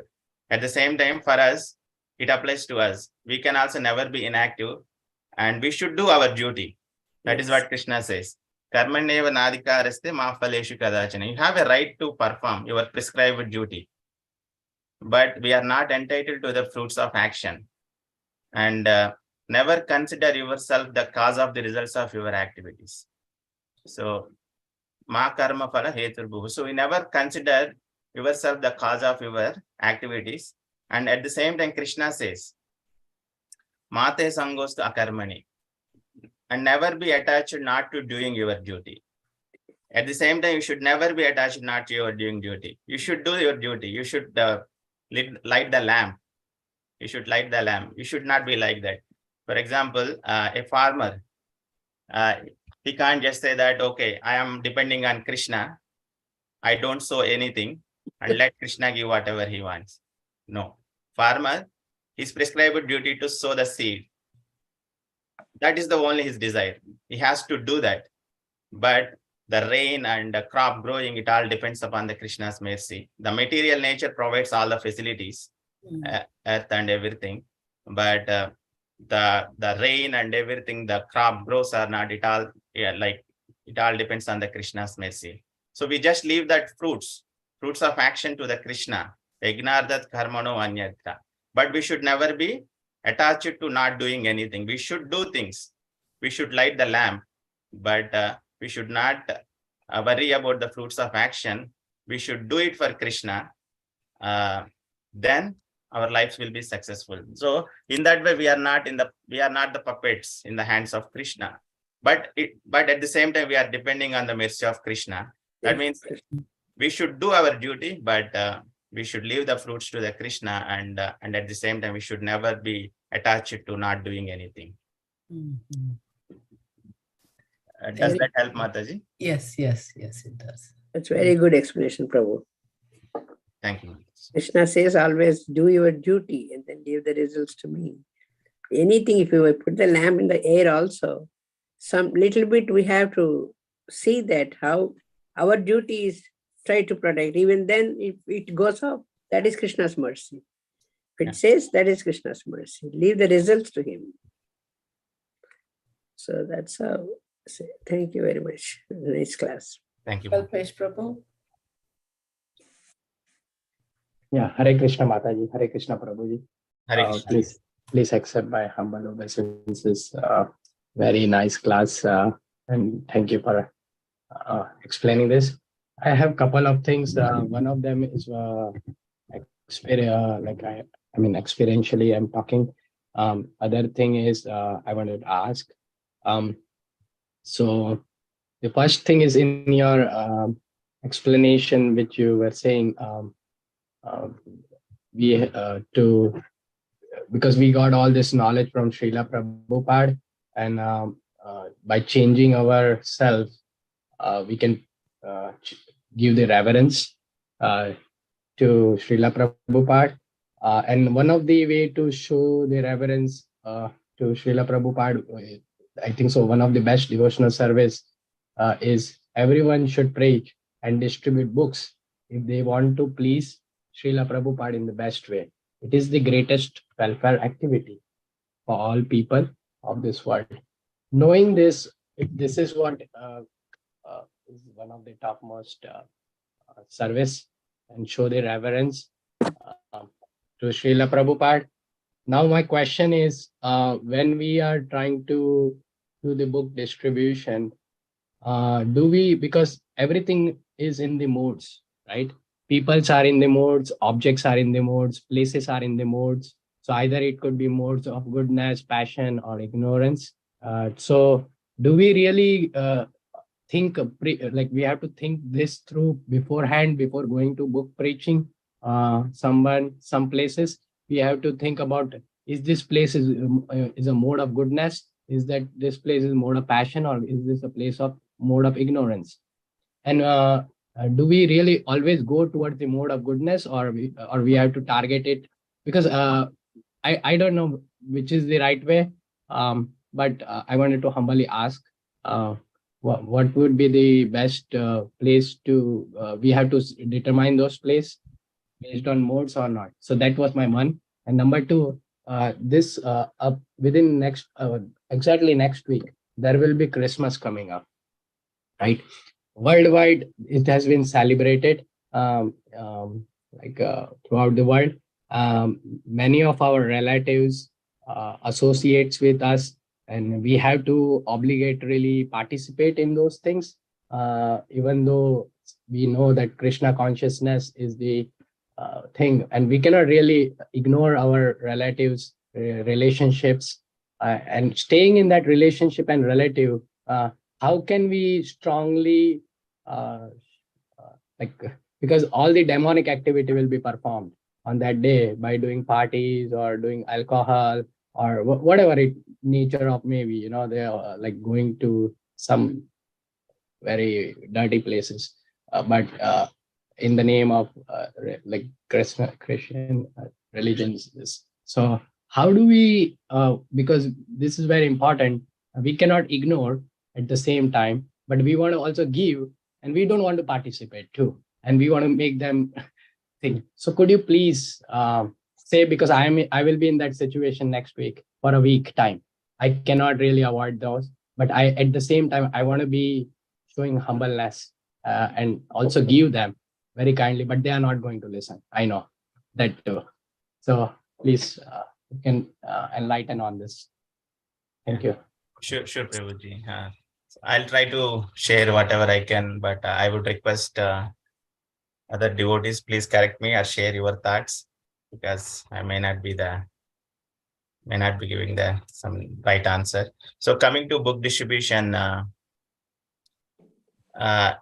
At the same time, for us, it applies to us. We can also never be inactive, and we should do our duty. That is what Krishna says. Karmaneva nadikaraste ma phaleshu kadachana. You have a right to perform your prescribed duty, but we are not entitled to the fruits of action. And never consider yourself the cause of the results of your activities. So, ma karma phala heturbuhu. So, we never consider yourself the cause of your activities. And at the same time, Krishna says, Mate sangostu akarmani. And never be attached not to doing your duty. At the same time, you should never be attached not to your doing duty. You should do your duty. You should light the lamp. You should light the lamp. You should not be like that. For example, a farmer, he can't just say that, okay, I am depending on Krishna. I don't sow anything and let Krishna give whatever he wants. No. Farmer, his prescribed duty to sow the seed. That is the only his desire. He has to do that. But the rain and the crop growing, it all depends upon the Krishna's mercy. The material nature provides all the facilities, earth and everything. But the rain and everything, the crop grows or not, it all depends on the Krishna's mercy. So we just leave that fruits of action to the Krishna. Ignardat karmano anyatra. But we should never be attached to not doing anything. We should do things. We should light the lamp, but we should not worry about the fruits of action. We should do it for Krishna. Then our lives will be successful. So in that way, we are not the puppets in the hands of Krishna. But at the same time, we are depending on the mercy of Krishna. That means we should do our duty, but we should leave the fruits to the Krishna, and at the same time, we should never be attached to not doing anything. Does that help, Mataji? Yes, it does. That's very good explanation, Prabhu. Thank you. Krishna says always do your duty and then leave the results to me. Anything, if you put the lamp in the air also, some little bit we have to see that how our duty is try to protect. Even then, if it goes off, that is Krishna's mercy. If it says, that is Krishna's mercy. Leave the results to him. So that's how. Thank you very much. Nice class. Thank you. Kalpesh Prabhu. Yeah, Hare Krishna Mataji, Hare Krishna Prabhuji. Hare Krishna. Please accept my humble obeisances. Very nice class, and thank you for explaining this. I have a couple of things. One of them is experientially I'm talking. Other thing is I wanted to ask. So the first thing is in your explanation, which you were saying, we to because we got all this knowledge from Srila Prabhupada, and by changing ourselves, we can give the reverence to Srila Prabhupada. And one of the way to show the reverence to Srila Prabhupada, I think so, one of the best devotional service is everyone should preach and distribute books if they want to please Srila Prabhupada in the best way. It is the greatest welfare activity for all people of this world. Knowing this, this is what is one of the topmost service and show the reverence to Srila Prabhupada. Now my question is, when we are trying to do the book distribution, do we, because everything is in the modes, right? Peoples are in the modes, objects are in the modes, places are in the modes. So either it could be modes of goodness, passion, or ignorance. So do we really think like we have to think this through beforehand before going to book preaching? Some places we have to think about, is this place is a mode of goodness? Is that this place is mode of passion, or is this a place of mode of ignorance? And do we really always go towards the mode of goodness, or we have to target it? Because I don't know which is the right way, but I wanted to humbly ask, what would be the best place to we have to determine those place based on modes or not? So that was my one. And number two, this within next exactly next week there will be Christmas coming up, right? Worldwide it has been celebrated, throughout the world. Many of our relatives associates with us, and we have to obligatorily participate in those things, even though we know that Krishna consciousness is the thing, and we cannot really ignore our relatives relationships, and staying in that relationship and relative, how can we strongly like, because all the demonic activity will be performed on that day by doing parties or doing alcohol or whatever it nature of, maybe, you know, they are like going to some very dirty places, but in the name of like Christian religions. So how do we, because this is very important, we cannot ignore at the same time, but we want to also give, and we don't want to participate too, and we want to make them think. So could you please say, because I will be in that situation next week for a week time, I cannot really avoid those, but I at the same time I want to be showing humbleness and also give them very kindly, but they are not going to listen. I know that too. So please, you can enlighten on this. Thank you. Sure, Prabhuji. So I'll try to share whatever I can, but I would request other devotees, please correct me or share your thoughts, because I may not be giving the some right answer. So coming to book distribution,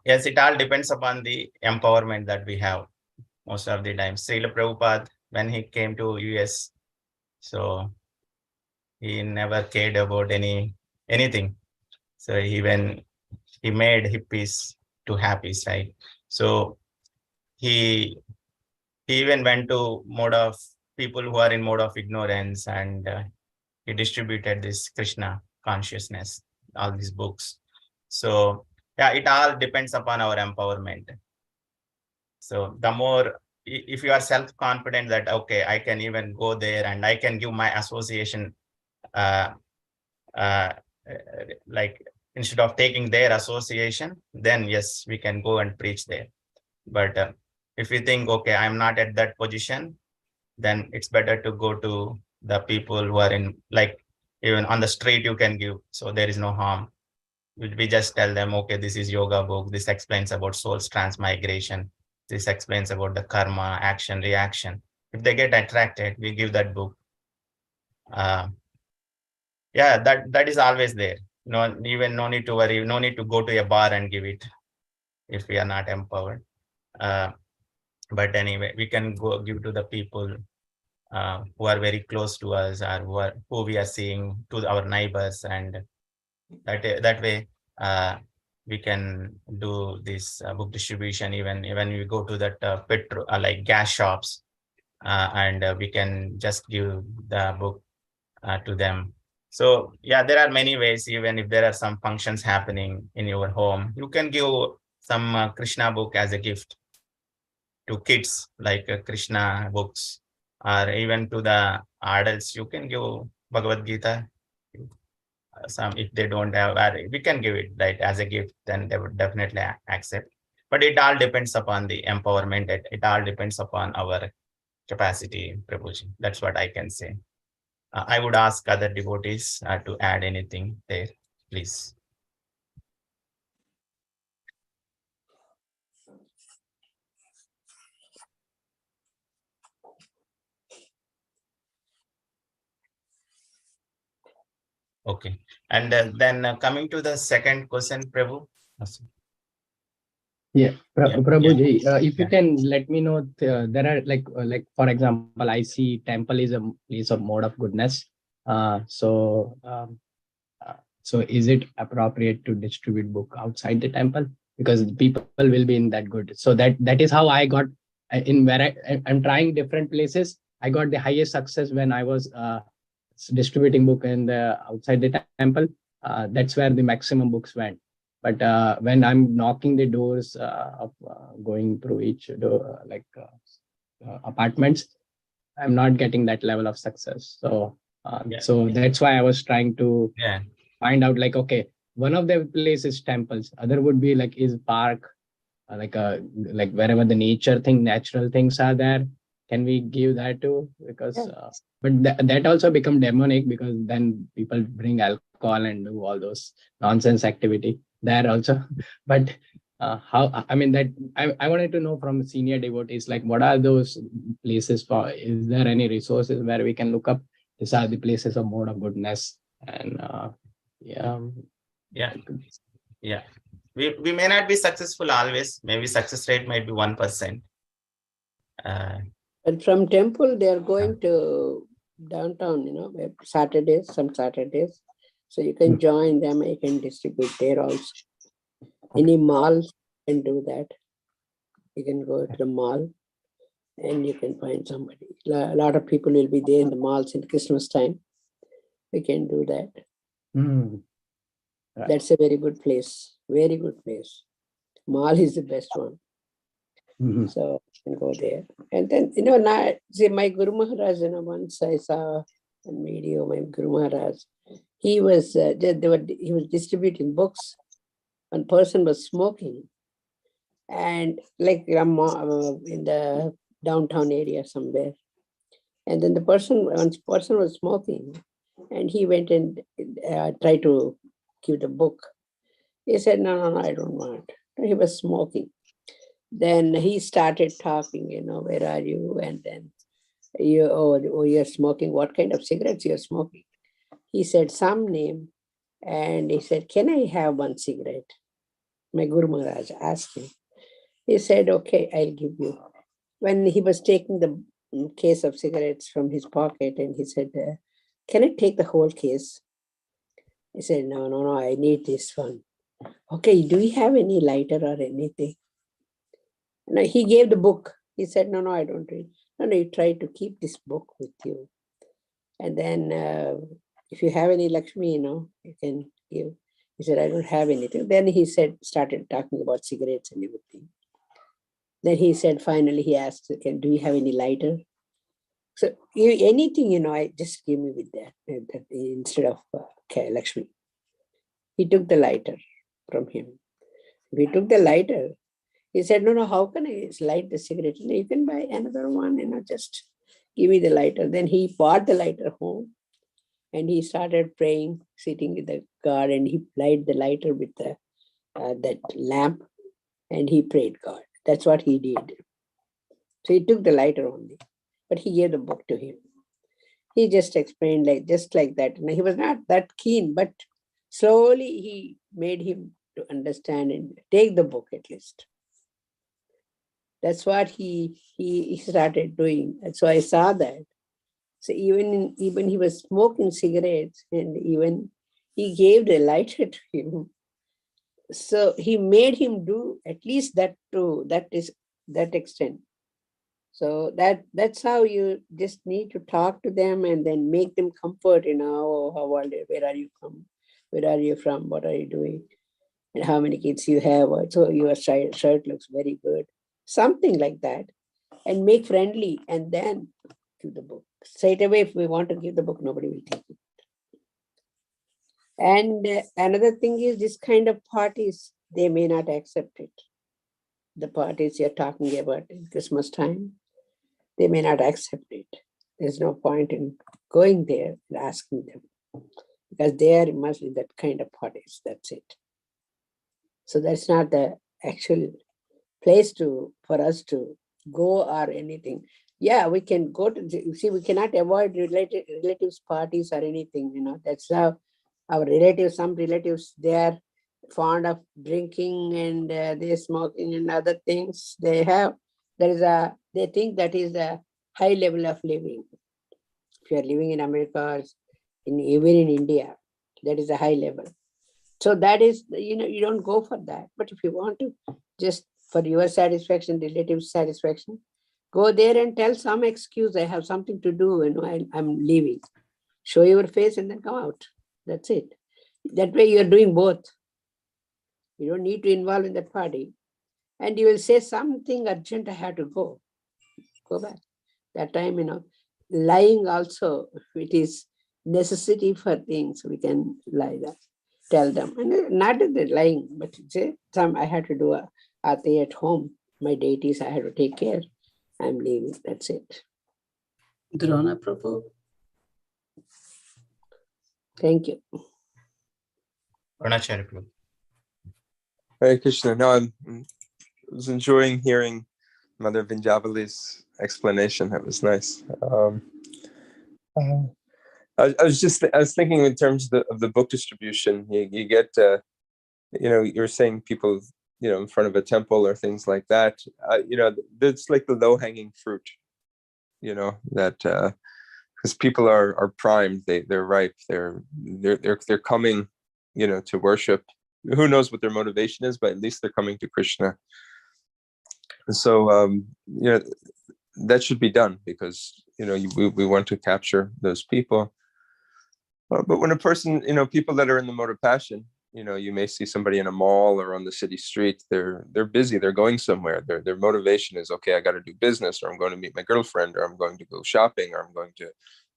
yes, it all depends upon the empowerment that we have most of the time. Srila Prabhupada, when he came to US, so he never cared about anything. So he made hippies to happies, right? So he even went to mode of people who are in mode of ignorance, and he distributed this Krishna consciousness, all these books. So yeah, it all depends upon our empowerment. So the more, if you are self-confident that, okay, I can even go there and I can give my association, like instead of taking their association, then yes, we can go and preach there. But if you think, okay, I'm not at that position, then it's better to go to the people who are in, like, even on the street you can give, so there is no harm. We just tell them, okay, this is yoga book. This explains about soul's transmigration. This explains about the karma, action, reaction. If they get attracted, we give that book. Yeah, that is always there. No need to worry. No need to go to a bar and give it if we are not empowered. But anyway, we can go give to the people who are very close to us, or who we are seeing, to our neighbors, and that way we can do this book distribution. Even when we go to that petrol like gas shops, and we can just give the book to them. So yeah, there are many ways. Even if there are some functions happening in your home, you can give some Krishna book as a gift to kids, like Krishna books, or even to the adults. You can give Bhagavad Gita. Some, if they don't have, we can give it right as a gift, then they would definitely accept. But it all depends upon the empowerment. It all depends upon our capacity, Prabhuji. That's what I can say. I would ask other devotees to add anything there, please. Okay. And then coming to the second question, Prabhu. Yeah, Prabhuji, if you Yeah. can let me know, there are like for example, I see temple is a place of mode of goodness. So is it appropriate to distribute book outside the temple, because people will be in that good? So that is how I got in where I'm trying different places. I got the highest success when I was distributing book in the outside the temple. That's where the maximum books went. But when I'm knocking the doors of going through each door, apartments, I'm not getting that level of success. So so that's why I was trying to find out, like, okay, one of the places temples, other would be like is park, like wherever the natural things are there. Can we give that too? Because but that also become demonic, because then people bring alcohol and do all those nonsense activity there also. But how, I mean, that I wanted to know from senior devotees, like, what are those places for? Is there any resources where we can look up these are the places of mode of goodness? And yeah. We may not be successful always. Maybe success rate might be 1%. And from temple, they are going to downtown, Saturdays, some Saturdays. So you can join them, you can distribute there also. Any malls can do that. You can go to the mall and you can find somebody. A lot of people will be there in the malls in Christmas time. We can do that. Right. That's a very good place. Very good place. Mall is the best one. So you can go there. And then, now, see, my Guru Maharaj, once I saw a video, my Guru Maharaj, he was he was distributing books. One person was smoking, and like in the downtown area somewhere. And then one person was smoking, and he went and tried to give the book. He said, no, I don't want. He was smoking. Then he started talking, where are you? And then, you're smoking. What kind of cigarettes you're smoking? He said some name. And he said, can I have one cigarette? My Guru Maharaj asked him. He said, okay, I'll give you. When he was taking the case of cigarettes from his pocket, and he said, can I take the whole case? He said, no, I need this one. Okay, do you have any lighter or anything? No, he gave the book. He said, no, I don't read. No, you try to keep this book with you. And then if you have any Lakshmi, you can give. He said, I don't have anything. Then he started talking about cigarettes and everything. Then he said, finally, he asked, do you have any lighter? So anything, I just give me with that instead of Lakshmi. He took the lighter from him. We took the lighter. He said, no, how can I light the cigarette? You can buy another one, just give me the lighter. Then he bought the lighter home. And he started praying, sitting with the God, and he lighted the lighter with the that lamp, and he prayed God. That's what he did. So he took the lighter only, but he gave the book to him. He just explained just like that. And he was not that keen, but slowly he made him to understand and take the book at least. That's what he started doing. And so I saw that. So even he was smoking cigarettes, and even he gave the lighter to him. So he made him do at least that to that extent. So that's how you just need to talk to them and then make them comfort, oh, how are you, where are you from? Where are you from? What are you doing? And how many kids you have? So your shirt looks very good. Something like that. And make friendly, and then give the book. Straight away, if we want to give the book, nobody will take it. And another thing is this kind of parties, they may not accept it. The parties you're talking about in Christmas time, they may not accept it. There's no point in going there and asking them, because they are immersed in that kind of parties. That's it. So that's not the actual place for us to go or anything. Yeah, we can go to, see, we cannot avoid relatives parties or anything, that's how our relatives, some relatives, they are fond of drinking and they're smoking and other things. They think that is a high level of living. If you are living in America or even in India, that is a high level. So that is, you don't go for that. But if you want to, just for your satisfaction, relatives' satisfaction, go there and tell some excuse. I have something to do, I'm leaving. Show your face and then come out. That's it. That way you're doing both. You don't need to involve in that party. And you will say something urgent, I have to go. Go back. That time, lying also, if it is necessity for things, we can lie that. Tell them. And not that they're lying, but say, I had to do a aarti at home. My deities, I had to take care. I'm leaving. That's it. Drona Prabhu. Thank you. Pranacharya Prabhu. Hare Krishna. No, I was enjoying hearing Mother Vinjavali's explanation. That was nice. I was thinking in terms of the book distribution. You get, you're saying people, in front of a temple or things like that. It's like the low hanging fruit. That because people are primed, they're ripe, they're coming, to worship. Who knows what their motivation is, but at least they're coming to Krishna. And so that should be done, because we want to capture those people. But when a person, people that are in the mode of passion, you may see somebody in a mall or on the city street. They're busy. They're going somewhere. Their motivation is, okay, I got to do business, or I'm going to meet my girlfriend, or I'm going to go shopping, or I'm going to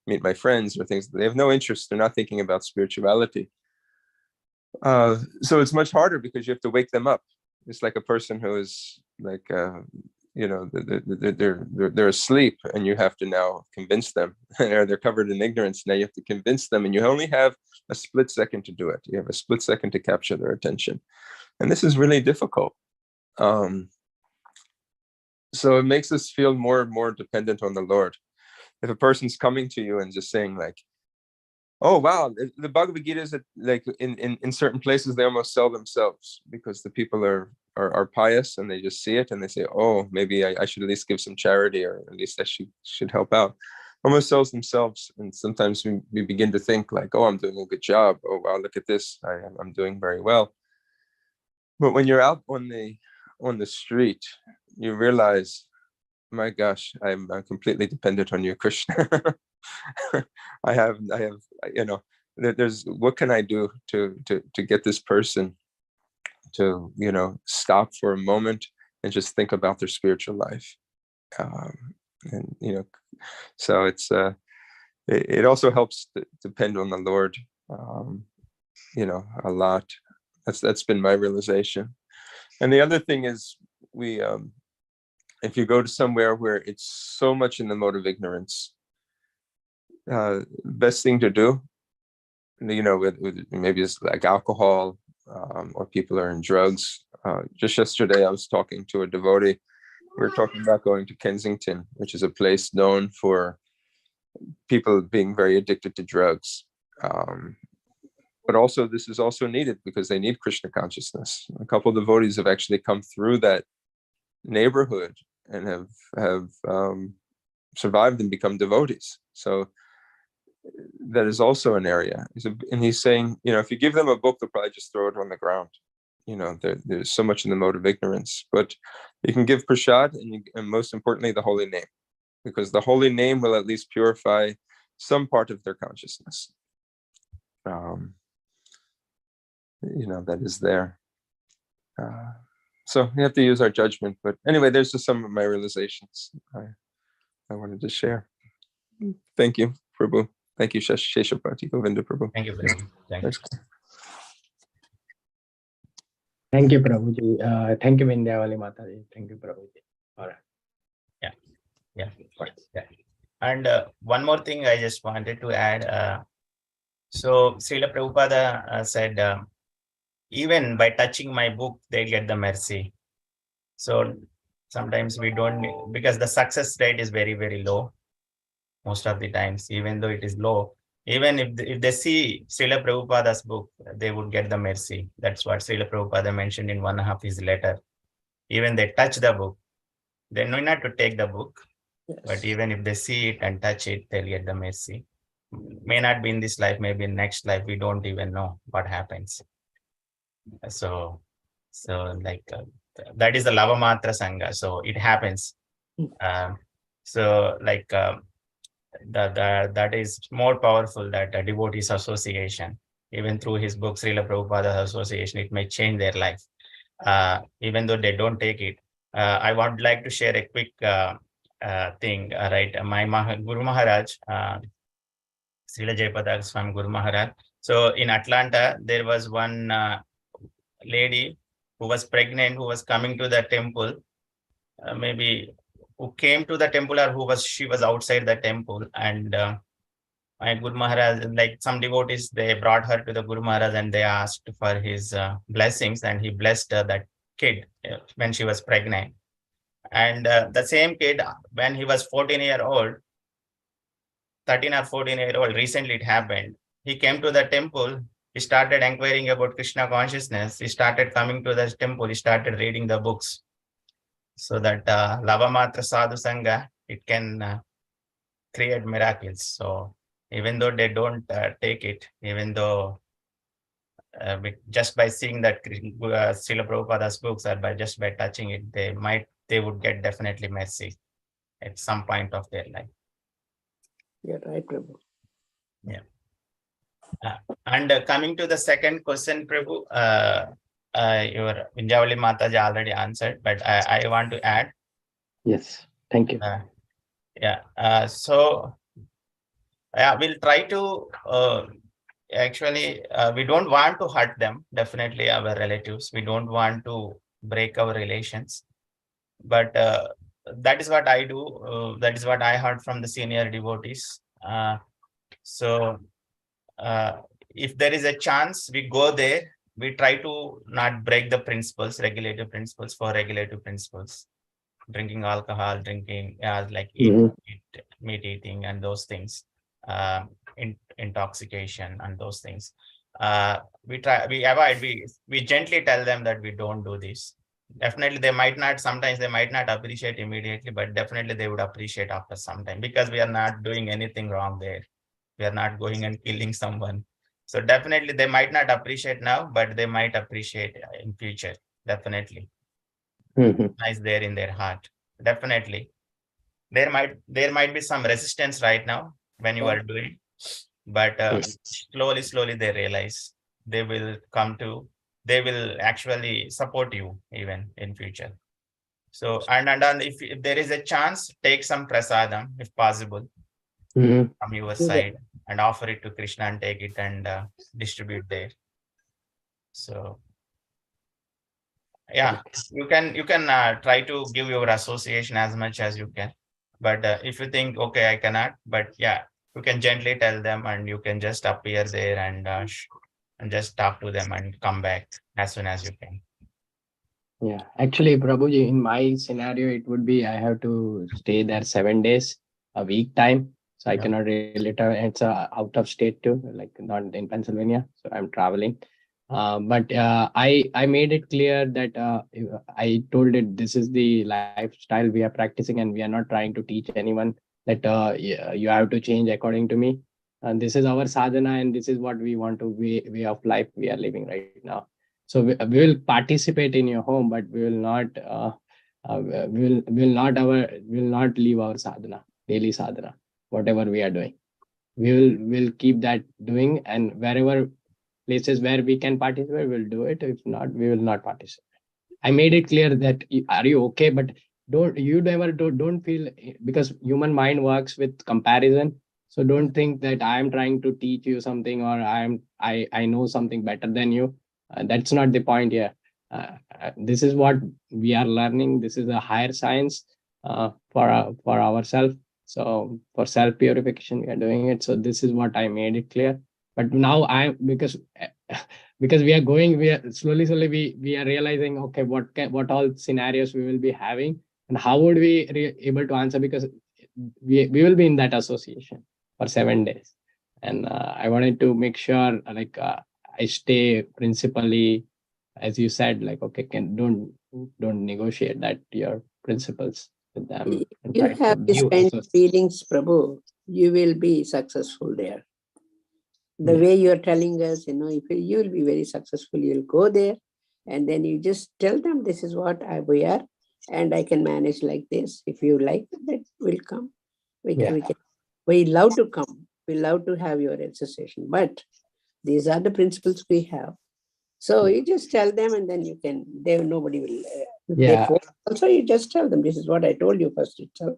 meet my friends, or things. They have no interest. They're not thinking about spirituality. So it's much harder, because you have to wake them up. It's like a person who is like, they're asleep, and you have to now convince them. They're covered in ignorance. Now you have to convince them, and you only have a split second to do it. You have a split second to capture their attention, and this is really difficult. So it makes us feel more and more dependent on the Lord. If a person's coming to you and just saying like, oh wow, the Bhagavad Gita is like in certain places they almost sell themselves, because the people are pious, and they just see it and they say, oh, maybe I should at least give some charity, or at least I should help out. Almost sells themselves. And sometimes we begin to think like, oh, I'm doing a good job. Oh wow, look at this, I'm doing very well. But when you're out on the street, you realize, my gosh, I'm completely dependent on you, Krishna. I have, there's, what can I do to get this person to, stop for a moment and just think about their spiritual life. And, so it also helps to depend on the Lord, a lot. That's been my realization. And the other thing is, if you go to somewhere where it's so much in the mode of ignorance, best thing to do with maybe it's like alcohol, or people are in drugs. Just yesterday, I was talking to a devotee. We were talking about going to Kensington, which is a place known for people being very addicted to drugs. But also, this is also needed because they need Krishna consciousness. A couple of devotees have actually come through that neighborhood and have survived and become devotees. So that is also an area. And he's saying, if you give them a book, they'll probably just throw it on the ground. There's so much in the mode of ignorance. But you can give prasad, and most importantly, the holy name, because the holy name will at least purify some part of their consciousness. That is there. So we have to use our judgment. But anyway, there's just some of my realizations I wanted to share. Thank you, Prabhu. Thank you, Sesapati Govinda Prabhu. Thank you, Prabhu. Thank you. Thank you, Prabhuji. Thank you, Vindhyavali Mataji. Thank you, Prabhuji. All right. Yeah. And one more thing I just wanted to add. So Srila Prabhupada said, even by touching my book, they get the mercy. So sometimes we don't, because the success rate is very, very low. Most of the times, even though it is low, even if they see Srila Prabhupada's book, they would get the mercy. That's what Srila Prabhupada mentioned in one of his letter. Even they touch the book, they know not to take the book, yes. But even if they see it and touch it, they'll get the mercy. May not be in this life, maybe in next life, we don't even know what happens. So like that is the Lavamatra Sangha. So it happens. So like that is more powerful, that devotees association. Even through his book, Srila Prabhupada Association, it may change their life. Even though they don't take it. I would like to share a quick thing. Right, my Guru Maharaj, Srila Jayapada Swami Guru Maharaj. So in Atlanta, there was one lady who was pregnant, who was coming to the temple, maybe who came to the temple, or she was outside the temple. And my Guru Maharaj, like some devotees, they brought her to the Guru Maharaj and they asked for his blessings, and he blessed that kid when she was pregnant. And the same kid, when he was 14-year-old, 13 or 14-year-old, recently it happened. He came to the temple, he started inquiring about Krishna consciousness, he started coming to the temple, he started reading the books. So that Lavamatra Sadhu Sangha, it can create miracles. So even though they don't take it, even though just by seeing that Srila Prabhupada's books, or just by touching it, they would get definitely mercy at some point of their life. Yeah, right, Prabhu. Yeah. And coming to the second question, Prabhu, your Vindhyavali Mataji already answered, but I want to add. Yes, thank you. So we'll try to actually, we don't want to hurt them, definitely our relatives. We don't want to break our relations. But that is what I do. That is what I heard from the senior devotees. So if there is a chance, we go there. We try to not break the principles, regulative principles for regulative principles. Drinking alcohol, drinking, like meat eating, and those things, intoxication and those things. We avoid. We gently tell them that we don't do this. Definitely, they might not. Sometimes they might not appreciate immediately, but definitely they would appreciate after some time, because we are not doing anything wrong there. We are not going and killing someone. So definitely they might not appreciate now, but they might appreciate in future. Definitely. Nice there in their heart. Definitely. There might be some resistance right now when you are doing, but slowly they realize they will actually support you even in future. So and if there is a chance, take some prasadam if possible from your side and offer it to Krishna and take it and distribute there. So yeah, you can try to give your association as much as you can, but if you think, okay, I cannot, but yeah, you can gently tell them, and you can just appear there and just talk to them and come back as soon as you can. Yeah, actually, Prabhuji, in my scenario, it would be I have to stay there 7 days a week time. So I Yeah. cannot really travel. It's out of state too, like not in Pennsylvania. So I'm traveling. But I made it clear that I told it this is the lifestyle we are practicing, and we are not trying to teach anyone that you have to change according to me. And this is our sadhana, and this is what we want to way of life we are living right now. So we will participate in your home, but we will not we will not leave our sadhana, daily sadhana, whatever we are doing. We'll keep that doing, and wherever places where we can participate, we'll do it. If not, we will not participate. I made it clear that are you okay, but don't feel, because human mind works with comparison. So don't think that I am trying to teach you something, or I know something better than you. That's not the point here. This is what we are learning. This is a higher science for ourselves. So for self purification, we are doing it. So this is what I made it clear. But now because we are going, we are slowly we are realizing, okay, what all scenarios we will be having, and how would we able to answer, because we will be in that association for 7 days. And I wanted to make sure, like I stay principally, as you said, like, okay, don't negotiate that your principles with them, and You try to have these view kind of association. feelings, Prabhu, you will be successful there. The way you're telling us, if you will be very successful, you'll go there, and then you just tell them this is what we are, and I can manage like this. If you like, that will come. We love to come. We love to have your association, but these are the principles we have. So you just tell them, and then you can. Nobody will. They force. Also, you just tell them this is what I told you first itself.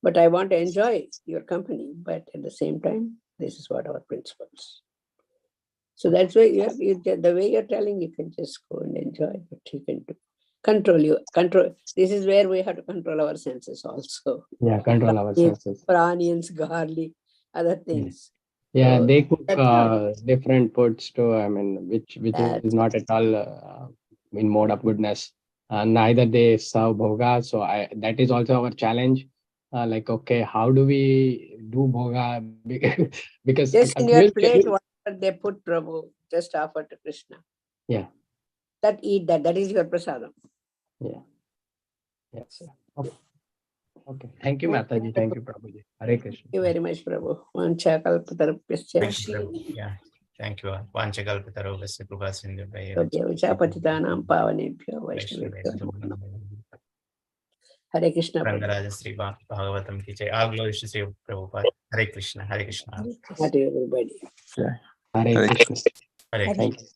But I want to enjoy your company. But at the same time, this is what our principles. So that's why the way you're telling, you can just go and enjoy what you can do. Control. This is where we have to control our senses also. Yeah, control our senses. For onions, garlic, other things. Yeah, So they cook that's how different foods too. I mean, which is not at all in mode of goodness. Neither they serve bhoga, so that is also our challenge. Like, okay, how do we do bhoga? Because just in your plate, whatever they put, Prabhu, just offer to Krishna. Yeah. Eat that. That is your prasadam. Yeah. Yes. Okay. Okay. Thank you, Mataji. Thank you, Prabhuji. Hare Krishna. Thank you very much, Prabhu. Yeah. Thank you. Vanchakalpatarobhasya Patithanam pavanebhyo Vaishnavebhyo. Hare Krishna. Rangaraja Sri Bhagavatam ki jai. All glories to Sri Prabhupada. Hare Krishna. Hare Krishna. Hare everybody. Hare Krishna. Hare Krishna. Thank you.